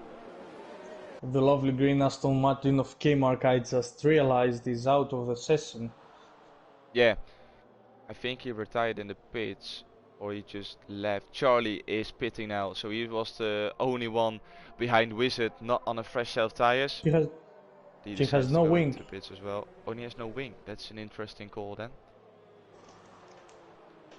The lovely green Aston Martin of K-Mark, I just realized, is out of the session. Yeah, I think he retired in the pits, or he just left. Charlie is pitting now, so he was the only one behind Wizard, not on a fresh set of tires. He has no wing. Into the pits as well. Only has no wing. That's an interesting call then.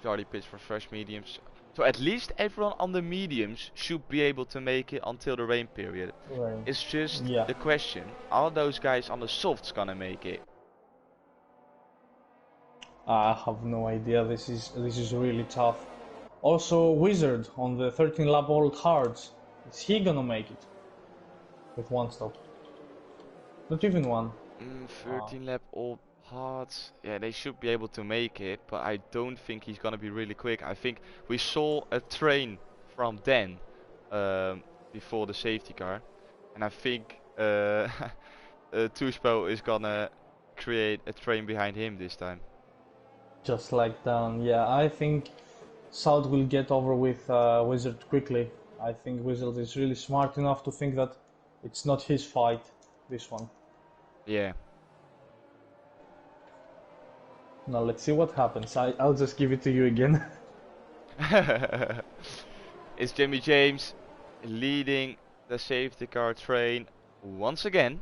Charlie pits for fresh mediums. So at least everyone on the mediums should be able to make it until the rain period. Right. It's just the question, are those guys on the softs gonna make it? I have no idea. This is really tough. Also, Wizard on the 13 lap old hards. Is he gonna make it? With 1 stop. Not even 1. 13 lap old hards. Yeah, they should be able to make it, but I don't think he's gonna be really quick. I think we saw a train from Dan before the safety car, and I think Toespel is gonna create a train behind him this time. Just like Dan, yeah. I think South will get over with Wizard quickly. I think Wizard is really smart enough to think that it's not his fight, this one. Yeah. Now let's see what happens. I'll just give it to you again. It's Jimmy James leading the safety car train once again.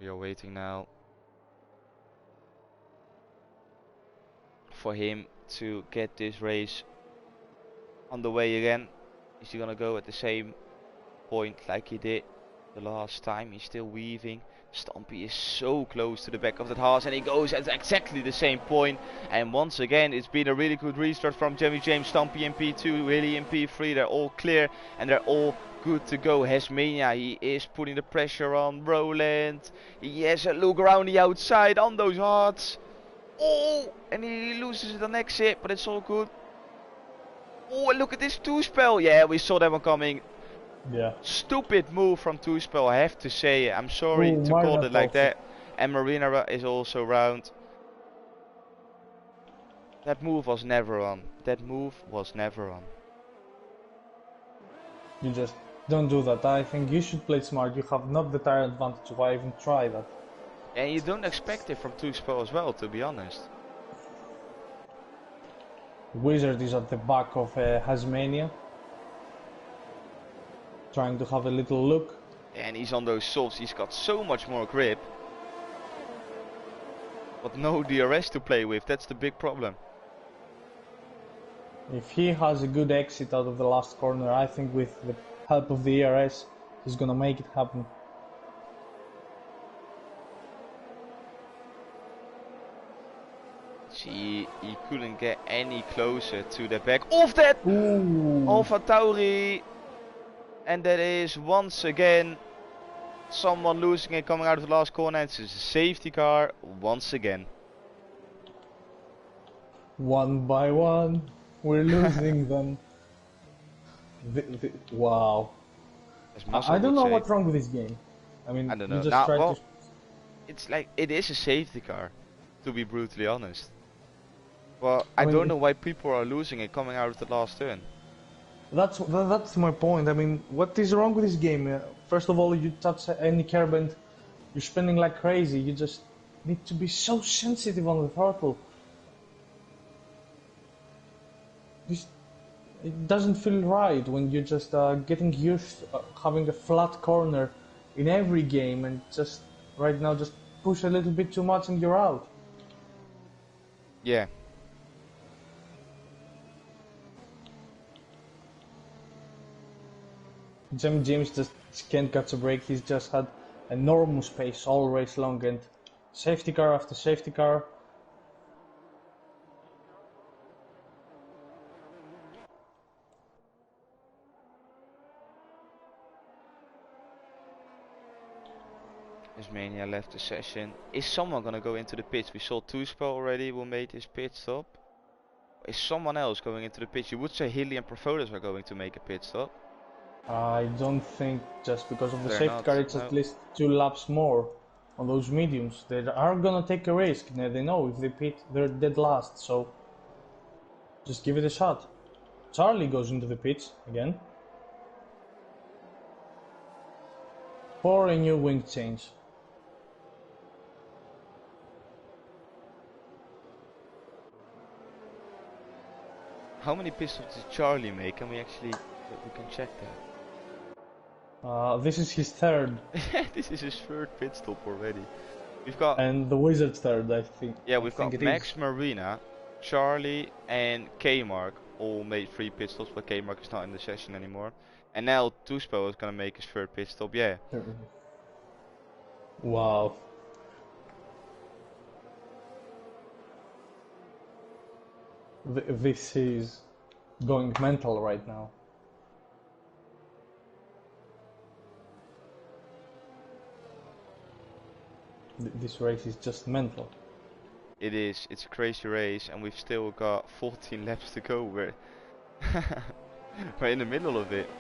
We are waiting now for him to get this race on the way again. Is he gonna go at the same point like he did the last time? He's still weaving. Stampy is so close to the back of that horse, and he goes at exactly the same point. And once again, it's been a really good restart from Jimmy James. Stampy in P2, Willie in P3. They're all clear and they're all good to go. Hesmania, he is putting the pressure on Roland. He has a look around the outside on those hearts. Oh, and he loses it on exit, but it's all good. Oh, and look at this two-spell. Yeah, we saw that one coming. Yeah. Stupid move from two-spell, I have to say. I'm sorry to call it like that. And Marina is also round. That move was never on. That move was never on. You just don't do that. I think you should play smart. You have not the tire advantage. Why even try that? And you don't expect it from two-spell as well, to be honest. Wizard is at the back of Hasmania, trying to have a little look. And he's on those softs. He's got so much more grip. But no DRS to play with. That's the big problem. If he has a good exit out of the last corner, I think with the help of the ERS, he's gonna make it happen. See, he couldn't get any closer to the back of that Alpha Tauri. And that is once again someone losing it coming out of the last corner. It's a safety car once again. One by one, we're losing them. Wow. I don't know what's wrong with this game. I mean, I don't know. You just try to... It's like, it is a safety car, to be brutally honest. Well, I mean, don't know why people are losing it coming out of the last turn. That's my point. I mean, what is wrong with this game? First of all, you touch any curb and you're spinning like crazy. You just need to be so sensitive on the throttle. It doesn't feel right when you're just getting used to having a flat corner in every game, and just right now just push a little bit too much and you're out. Yeah. James just can't catch a break. He's just had enormous pace all race long, and safety car after safety car. Mania left the session. Is someone gonna go into the pits? We saw Tuspel already who made his pit stop. Is someone else going into the pits? You would say Hilly and Profodas are going to make a pit stop. I don't think, just because of the safety car, it's at least 2 laps more on those mediums. They are gonna take a risk. They know if they pit, they're dead last, so just give it a shot. Charlie goes into the pits again for a new wing change. How many pit stops did Charlie make? Can we actually, we can check that. This is his third. This is his third pit stop already. We've got... And the Wizard's third, I think. Yeah, we've got Max, Marina, Charlie and K-Mark all made 3 pit stops, but K-Mark is not in the session anymore. And now Tuspel is gonna make his third pit stop, yeah. Wow. This is going mental right now. This race is just mental. It is. It's a crazy race, and we've still got 14 laps to go. We're in the middle of it.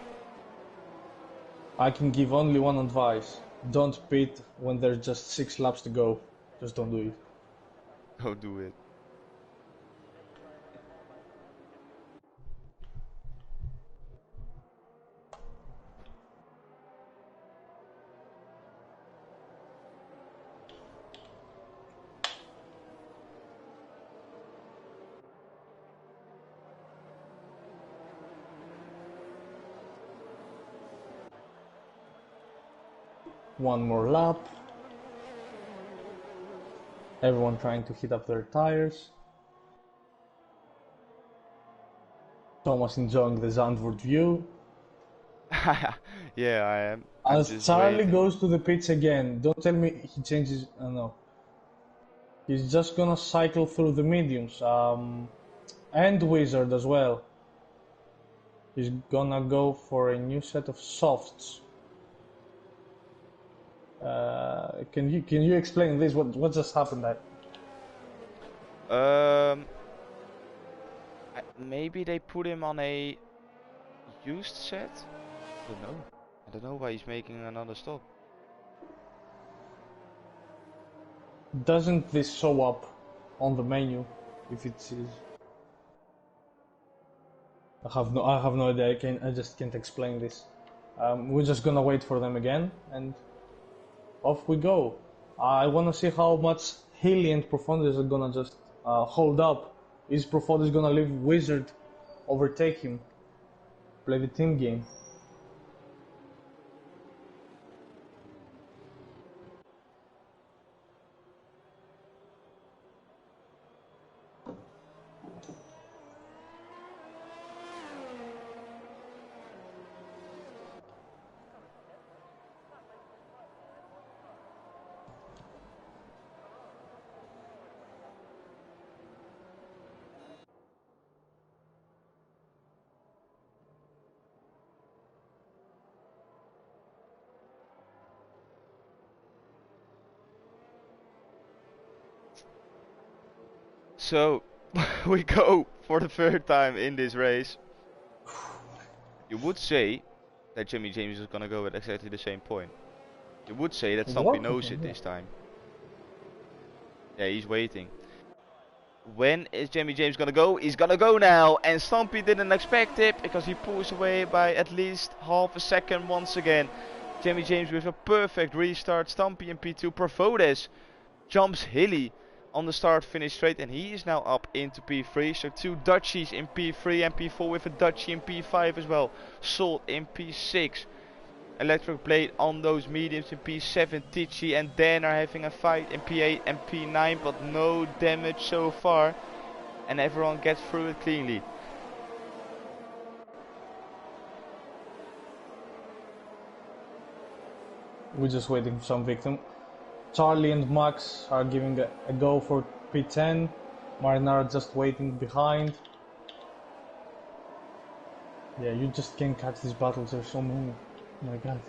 I can give only one advice. Don't pit when there's just 6 laps to go. Just don't do it. Don't do it. One more lap. Everyone trying to heat up their tires. Thomas enjoying the Zandvoort view. Yeah, I am. I'm As just Charlie waiting. goes to the pits again, don't tell me he changes. No, he's just gonna cycle through the mediums. And Wizard as well. He's gonna go for a new set of softs. Can you explain this? What just happened? Um, maybe they put him on a used set? I don't know. I don't know why he's making another stop. Doesn't this show up on the menu if it is? I have no idea. I just can't explain this. We're just gonna wait for them again, and off we go. I wanna see how much Healy and Profundis are gonna just hold up. Is Profundis gonna leave Wizard overtake him? Play the team game. So, we go for the third time in this race. You would say that Jimmy James is gonna go at exactly the same point. You would say that Stumpy knows it this time. Yeah, he's waiting. When is Jimmy James gonna go? He's gonna go now, and Stumpy didn't expect it because he pulls away by at least half a second once again. Jimmy James with a perfect restart. Stumpy in P2. Pervodes jumps Hilly on the start finish straight, and he is now up into P3. So two Dutchies in P3 and P4 with a Dutchie in P5 as well. Salt in P6. Electric Blade on those mediums in P7. Tichy and Dan are having a fight in P8 and P9, but no damage so far, and everyone gets through it cleanly. We're just waiting for some victim. Charlie and Max are giving a go for P10. Marinara just waiting behind. Yeah, you just can't catch these battles. There's so many. Oh my god.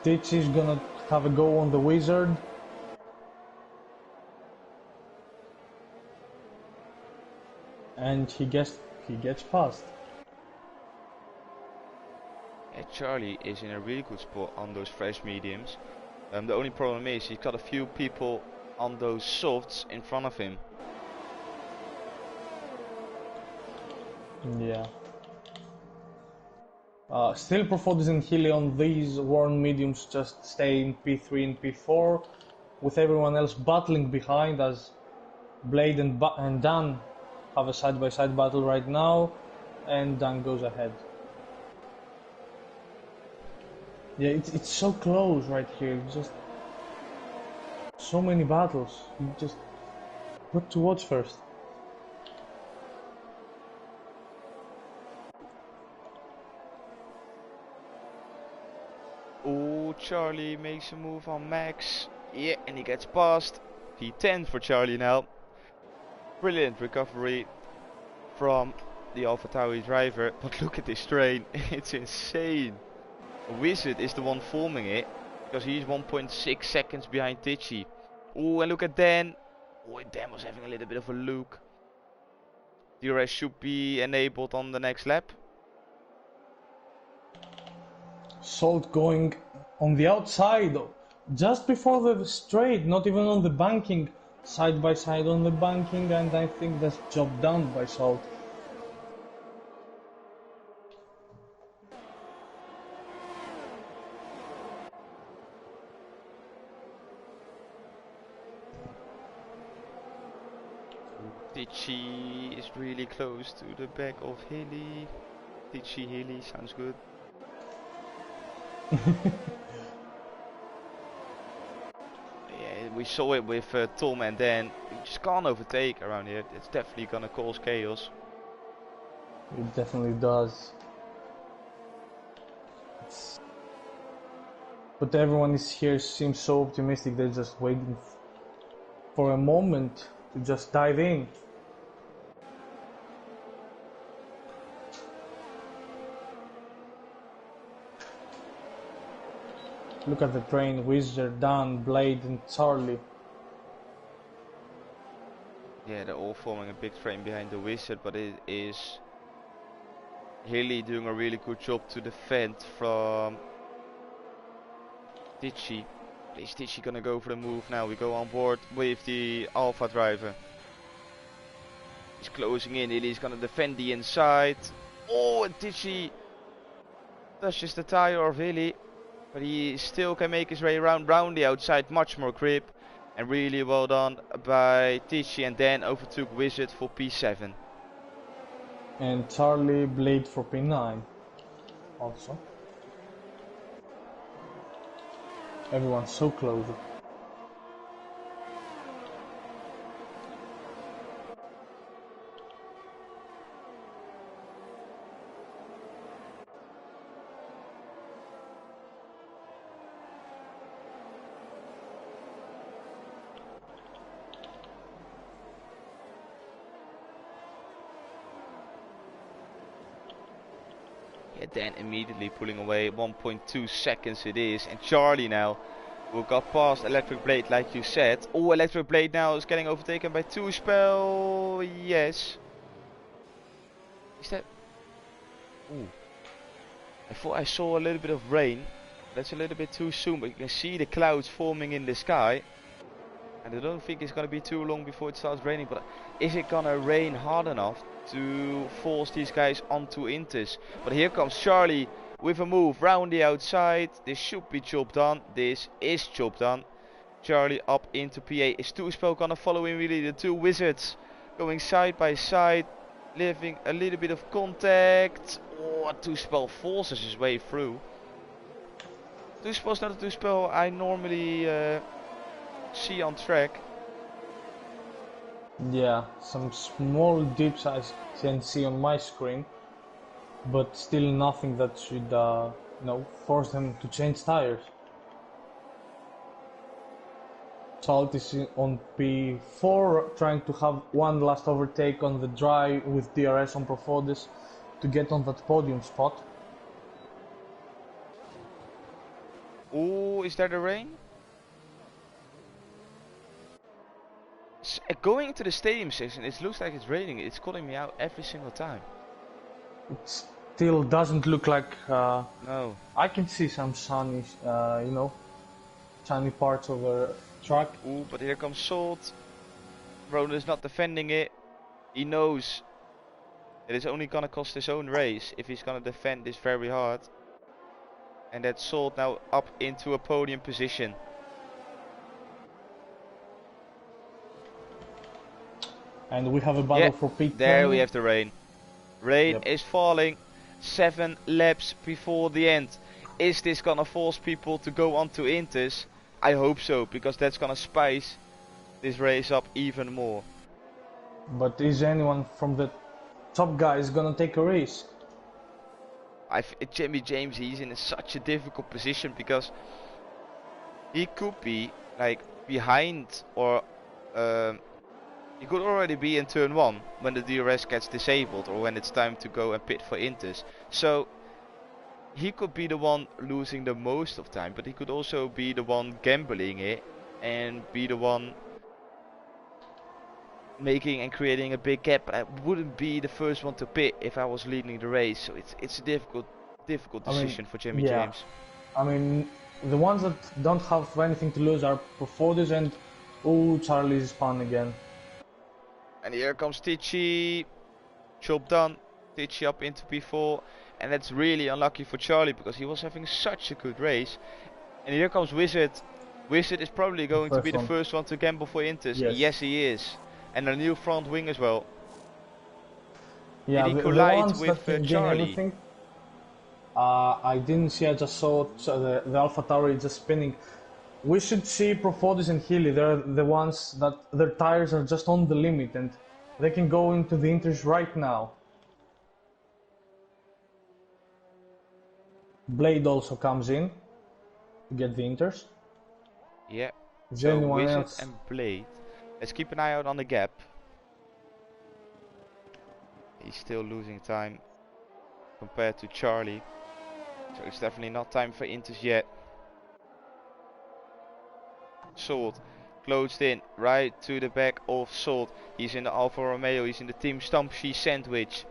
Ditch is gonna have a go on the Wizard. And he gets past. Yeah, Charlie is in a really good spot on those fresh mediums. The only problem is he's got a few people on those softs in front of him. Yeah. Still Profodis and Healy on these worn mediums just stay in P3 and P4, with everyone else battling behind as Blade and Dan have a side-by-side battle right now, and Dan goes ahead. Yeah, it's so close right here. Just so many battles. You just what to watch first. Oh, Charlie makes a move on Max. Yeah, and he gets past. P10 for Charlie now. Brilliant recovery from the AlphaTauri driver. But look at this train. It's insane. Wizard is the one forming it, because he's 1.6 seconds behind Tichy. Oh, and look at Dan. Oh, Dan was having a little bit of a look. DRS should be enabled on the next lap. Salt going on the outside, just before the straight, not even on the banking, side by side on the banking, and I think that's job done by Salt. Tichy is really close to the back of Hilly. Tichy Hilly sounds good. Yeah, we saw it with Tom, and then you just can't overtake around here. It's definitely gonna cause chaos. It definitely does. But everyone is here seems so optimistic. They're just waiting for a moment to just dive in. Look at the train, Wizard, Dan, Blade and Charlie. Yeah, they're all forming a big train behind the Wizard, but it is Hilly doing a really good job to defend from Tichy. Is Tichy gonna go for the move now? We go on board with the Alpha driver. He's closing in. Hilly's gonna defend the inside. Oh, and Tichy touches the tire of Hilly, but he still can make his way around the outside. Much more grip, and really well done by Tichy, and then overtook Wizard for P7. And Charlie, Blade for P9 also. Everyone's so close. Yeah, then immediately pulling away. 1.2 seconds it is, and Charlie now will go past Electric Blade like you said. Oh, Electric Blade now is getting overtaken by Two Spell. Yes. Is that? Ooh. I thought I saw a little bit of rain. That's a little bit too soon, but you can see the clouds forming in the sky. And I don't think it's gonna be too long before it starts raining, but is it gonna rain hard enough to force these guys onto Intis? But here comes Charlie with a move round the outside. This should be chopped on. This is chopped on. Charlie up into PA. Is Two Spell gonna follow in really? The two Wizards going side by side, leaving a little bit of contact. Oh, Two Spell forces his way through. Two Spell's not a Two Spell I normally see on track. Yeah, some small dips I can see on my screen, but still nothing that should force them to change tires. Salt is on P4 trying to have one last overtake on the dry with DRS on Profodes to get on that podium spot. Oh, is there the rain? Going into the stadium section, it looks like it's raining. It's calling me out every single time. It still doesn't look like. No. I can see some sunny, sunny parts of the track. Ooh, but here comes Salt. Ronan is not defending it. He knows that it's only gonna cost his own race if he's gonna defend this very hard. And that Salt now up into a podium position. And we have a battle for P10. There we have the rain. Rain Yep. is falling 7 laps before the end. Is this gonna force people to go onto Intis? I hope so, because that's gonna spice this race up even more. But is anyone from the top guys gonna take a risk? Jimmy James, he's in such a difficult position because he could be like behind, or he could already be in turn 1 when the DRS gets disabled, or when it's time to go and pit for Intis. So he could be the one losing the most of time, but he could also be the one gambling it and be the one making and creating a big gap. But I wouldn't be the first one to pit if I was leading the race. So it's a difficult decision for Jimmy James. I mean, the ones that don't have anything to lose are Profodes and Charlie's spun again. And here comes Tichy. Job done. Tichy up into P4. And that's really unlucky for Charlie because he was having such a good race. And here comes Wizard. Wizard is probably going to be the first one to gamble for Intis. Yes, he is. And a new front wing as well. Yeah, Did he the collide ones with that Charlie? I didn't see, I just saw the Alpha Tauri just spinning. We should see Profodis and Healy. They're the ones that their tires are just on the limit and they can go into the Inters right now. Blade also comes in to get the Inters. Yeah. Is So anyone Wizard else? and Blade. Let's keep an eye out on the gap. He's still losing time compared to Charlie. So it's definitely not time for Inters yet. Salt closed in right to the back of Salt. He's in the Alfa Romeo. He's in the Team Stampsy sandwich.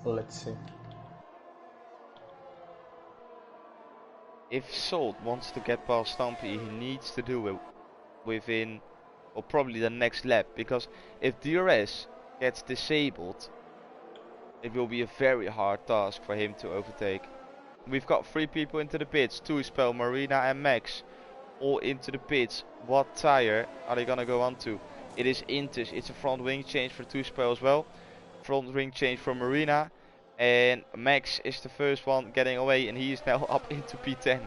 Let's see. If Salt wants to get past Stampy, he needs to do it within, or probably the next lap. Because if DRS gets disabled, it will be a very hard task for him to overtake. We've got 3 people into the pits. Tuspel, Marina and Max all into the pits. What tire are they gonna go on to? It is Inters. It's a front wing change for Tuspel as well. Front wing change for Marina. And Max is the first one getting away, and he is now up into P10.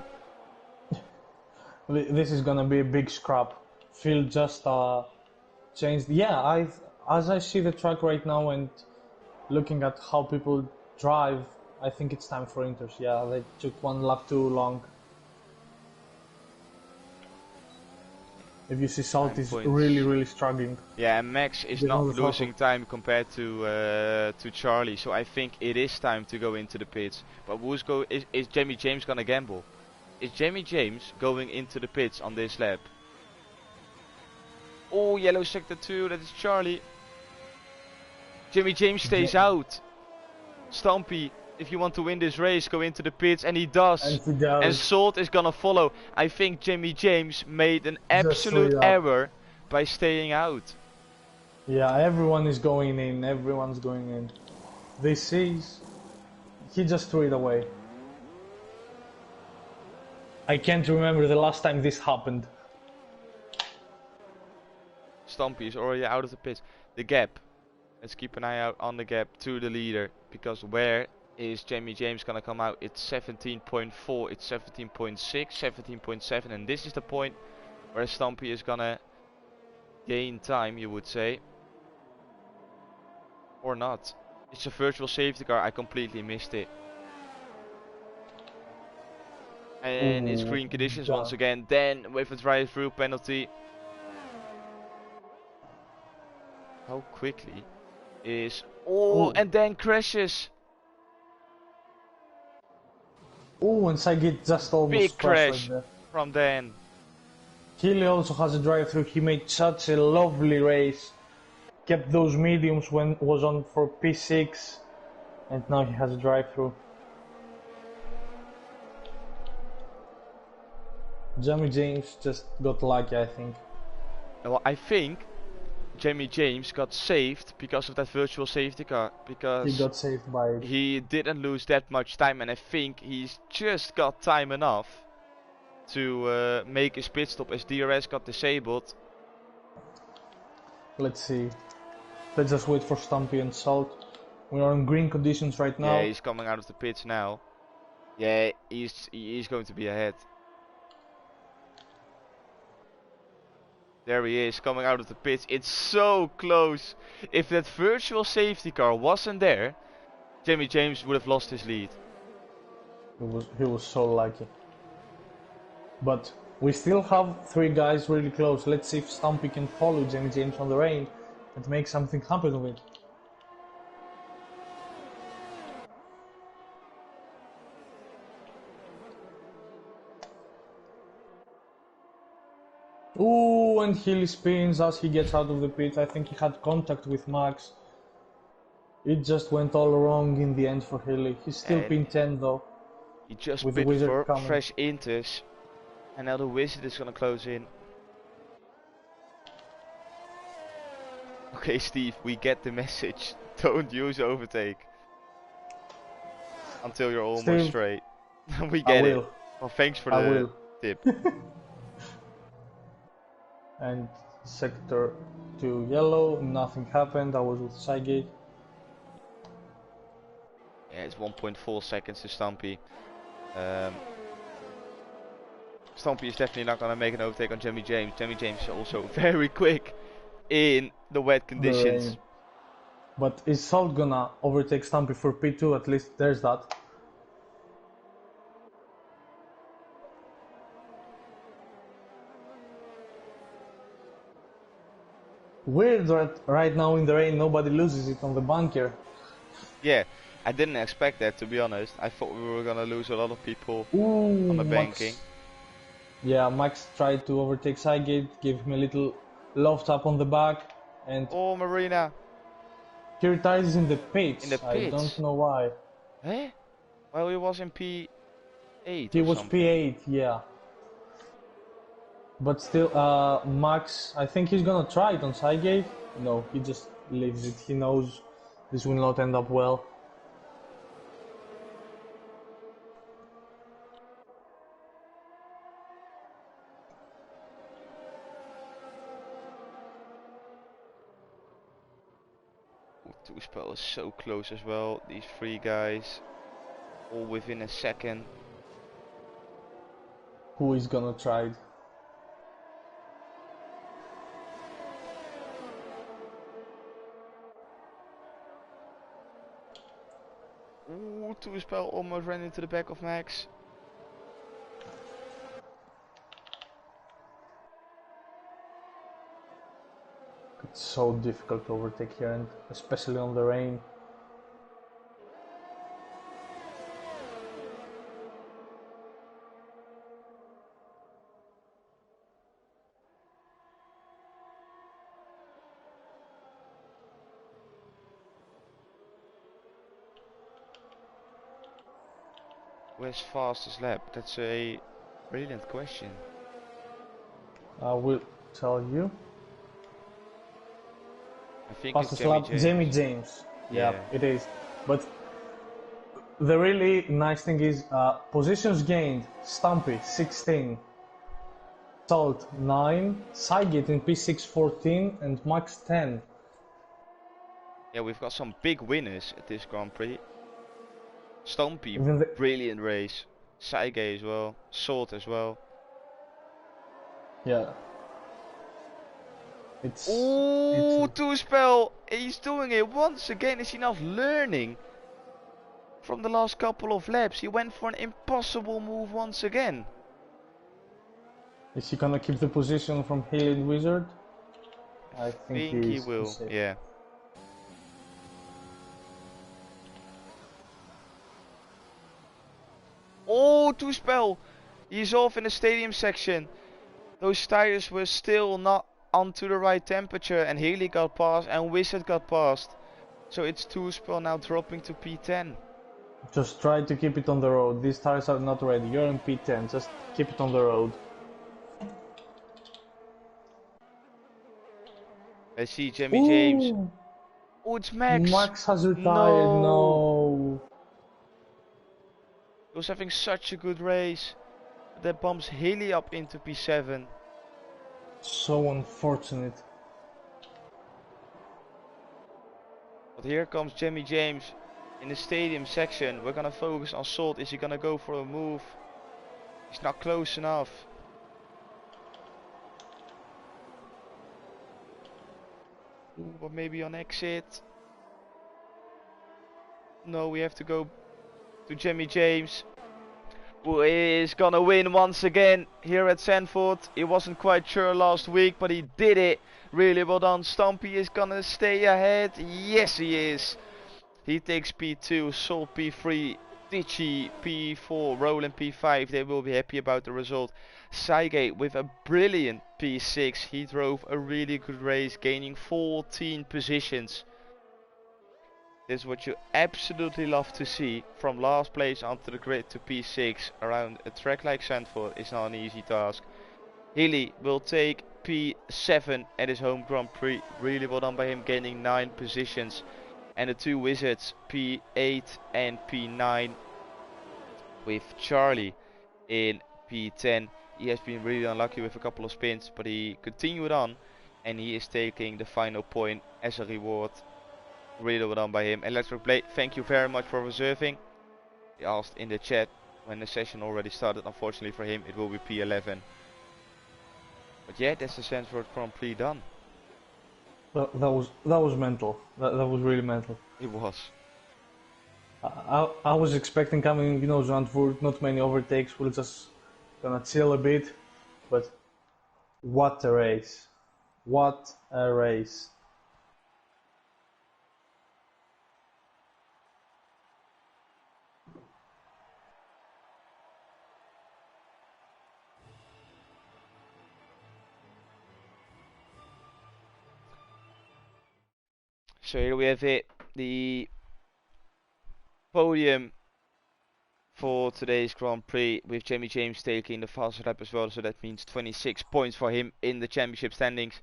This is gonna be a big scrap. Phil just changed. Yeah, as I see the track right now and looking at how people drive, I think it's time for Inters. Yeah, they took one lap too long. If you see Salt is really struggling. Yeah, and Max is not losing time compared to Charlie, so I think it is time to go into the pits. But is Jamie James gonna gamble? Is Jamie James going into the pits on this lap? Oh, yellow sector 2, that is Charlie. Jamie James stays out. Stampy, if you want to win this race, go into the pits, and he does. And Salt is gonna follow. I think Jamie James made an absolute error by staying out. Yeah, everyone is going in. Everyone's going in. This is... He just threw it away. I can't remember the last time this happened. Stampy is already out of the pits. The gap. Let's keep an eye out on the gap to the leader. Because where is Jamie James gonna come out? It's 17.4, it's 17.6, 17.7, and this is the point where Stampy is gonna gain time, you would say. Or not. It's a virtual safety car, I completely missed it. And it's green conditions once again, then with a drive-through penalty. How quickly is... and then crashes. Oh, and Saget just almost big crash right from Dan. Healy also has a drive-through. He made such a lovely race. Kept those mediums when was on for P6, and now he has a drive-through. Jamie James just got lucky, I think. Well, I think Jamie James got saved because of that virtual safety car, because he got saved by it. He didn't lose that much time, and I think he's just got time enough to make his pit stop as DRS got disabled. Let's see. Let's just wait for Stumpy and Salt. We are in green conditions right now. Yeah, he's coming out of the pits now. Yeah, he's going to be ahead. There he is, coming out of the pits. It's so close. If that virtual safety car wasn't there, Jamie James would have lost his lead. He was so lucky. But we still have 3 guys really close. Let's see if Stumpy can follow Jamie James on the rain and make something happen with it. Ooh, and Healy spins as he gets out of the pit. I think he had contact with Max. It just went all wrong in the end for Healy. He's still pin 10 though. He just pit for fresh inters. And now the Wizard is gonna close in. Okay, Steve, we get the message. Don't use overtake until you're almost Steve, straight. We get it. Well, thanks for the tip. And sector 2 yellow, nothing happened. I was with Sygate. Yeah, it's 1.4 seconds to Stumpy. Stumpy is definitely not gonna make an overtake on Jimmy James. Jimmy James is also very quick in the wet The conditions. rain. But is Salt gonna overtake Stumpy for P2? At least there's that. Weird that right now in the rain nobody loses it on the bunker. Yeah, I didn't expect that, to be honest. I thought we were gonna lose a lot of people Ooh, on the Max. banking. Yeah, Max tried to overtake Sygate, gave him a little love tap on the back, and Oh, Marina. he retires in the In the pits. I don't pits. know why. Eh? Well, he was in P8 He or was something. P8, yeah. But still, Max, I think he's gonna try it on Sygate. No, he just leaves it. He knows this will not end up well. Two spell is so close as well. These three guys, all within a second. Who is gonna try it? Ooh, two spell almost ran into the back of Max. It's so difficult to overtake here, and especially on the rain. Where's fastest lap? That's a brilliant question. I will tell you. I think it's Fastest Jimmy lap, James. Jamie James. Yeah, it is. But the really nice thing is positions gained. Stumpy 16, Salt 9, Sygate in P6 14, and Max 10. Yeah, we've got some big winners at this Grand Prix. Stumpy, Even brilliant race. Saige as well. Salt as well. yeah. It's Ooh, two spell. He's doing it once again. Is he not learning from the last couple of laps? He went for an impossible move once again. Is he gonna keep the position from Haley Wizard? I think He he's will, safe. yeah. Oh, two spell. He's off in the stadium section. Those tires were still not onto the right temperature, and Haley got past and Wizard got past. So it's two spell now dropping to P10. Just try to keep it on the road. These tires are not ready. You're in P10. Just keep it on the road. I see Jimmy James. Oh, it's Max. Max has retired. No. He was having such a good race. That bumps Haley up into P7. So unfortunate. But here comes Jimmy James in the stadium section. We're gonna focus on Salt. Is he gonna go for a move? He's not close enough. Ooh, but maybe on exit. No, we have to go to Jimmy James, who is gonna win once again here at Sanford. He wasn't quite sure last week, but he did it. Really well done. Stumpy is gonna stay ahead. Yes, he is. He takes P2, Sol P3, Tichy P4, Roland P5. They will be happy about the result. Saige with a brilliant P6. He drove a really good race, gaining 14 positions. This is what you absolutely love to see. From last place onto the grid to P6 around a track like Zandvoort is not an easy task. Healy will take P7 at his home Grand Prix. Really well done by him, gaining 9 positions. And the two Wizards P8 and P9 with Charlie in P10. He has been really unlucky with a couple of spins, but he continued on and he is taking the final point as a reward. Really well done by him. Electric Blade, thank you very much for reserving. He asked in the chat when the session already started. Unfortunately for him, it will be P11. But yeah, that's the Sanford Grand Prix done. That was mental. That was really mental. It was. I was expecting coming, Zandvoort, not many overtakes. We're just gonna chill a bit, but what a race! What a race! So here we have it. The podium for today's Grand Prix with Jamie James taking the fastest lap as well. So that means 26 points for him in the championship standings.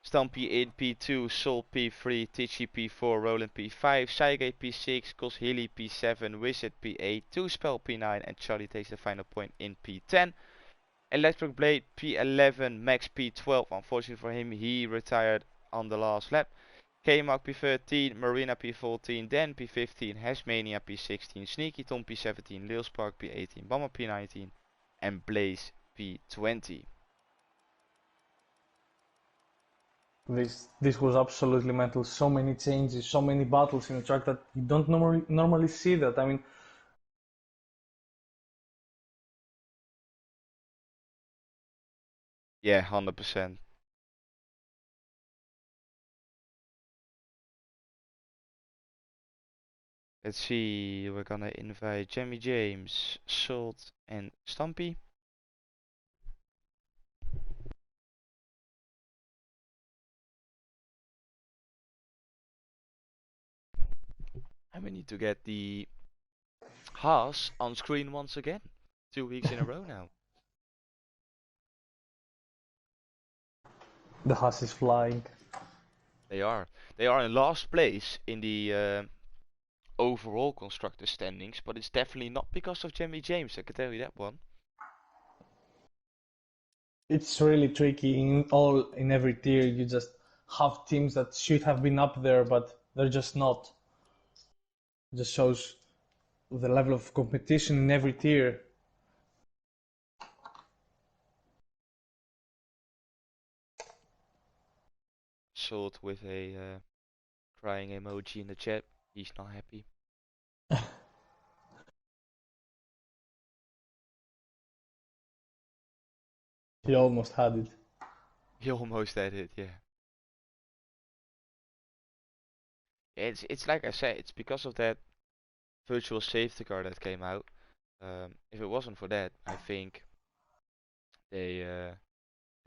Stumpy in P2, Sol P3, Tichy P4, Roland P5, Saigate P6, Kos Healy P7, Wizard P8, 2Spell P9 and Charlie takes the final point in P10. Electric Blade P11, Max P12, unfortunately for him he retired on the last lap. K-Mark P13, Marina P14, Dan P15, Hashmania P16, Sneaky Tom P17, Lil Spark P18, Bama P19 and Blaze P20. This was absolutely mental. So many changes, so many battles in the track that you don't normally see that. I mean, Yeah, 100%. Let's see, we're gonna invite Jamie James, Salt and Stumpy. And we need to get the Haas on screen once again. 2 weeks in a row now. the Haas is flying. They are. They are in last place in the overall constructor standings, but it's definitely not because of Jamie James, I can tell you that one. It's really tricky in every tier. You just have teams that should have been up there, but they're just not. It just shows the level of competition in every tier. Salt with a crying emoji in the chat. He's not happy. He almost had it. He almost had it, yeah. It's like I said, it's because of that virtual safety car that came out. If it wasn't for that, I think they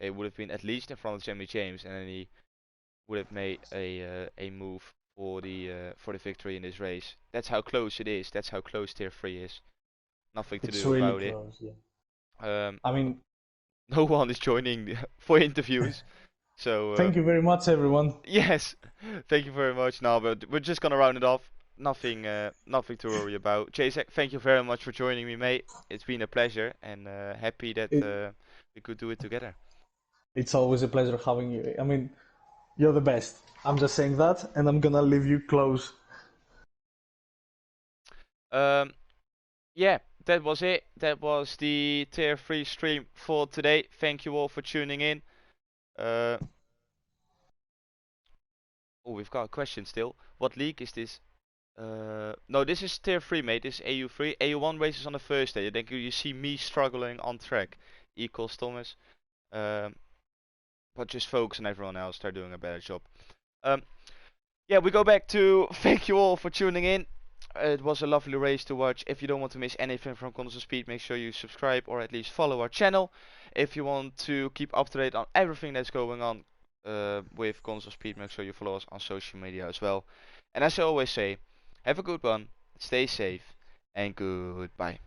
would have been at least in front of Jamie James, and then he would have made a move for the victory in this race. That's how close it is. That's how close tier 3 is. Nothing to It's do really about it. close, yeah. Um, I mean, no one is joining for interviews. So thank you very much, everyone. yes, thank you very much. Now, but we're just gonna round it off. Nothing to worry about. Jacek, thank you very much for joining me, mate. It's been a pleasure, and happy that It, we could do it together. it's always a pleasure having you. I mean, you're the best. I'm just saying that, and I'm gonna leave you close. Um, yeah, that was it. That was the tier 3 stream for today. Thank you all for tuning in. Uh, oh, we've got a question still. What league is this? No, this is tier 3, mate. This is AU3. AU1 races on the first day. Then you see me struggling on track. Equals Thomas. Um, but just focus on everyone else. They're doing a better job. Um, yeah, we go back to thank you all for tuning in. It was a lovely race to watch. If you don't want to miss anything from Console Speed, make sure you subscribe or at least follow our channel. If you want to keep up to date on everything that's going on with Console Speed, make sure you follow us on social media as well. And as I always say, have a good one, stay safe, and goodbye.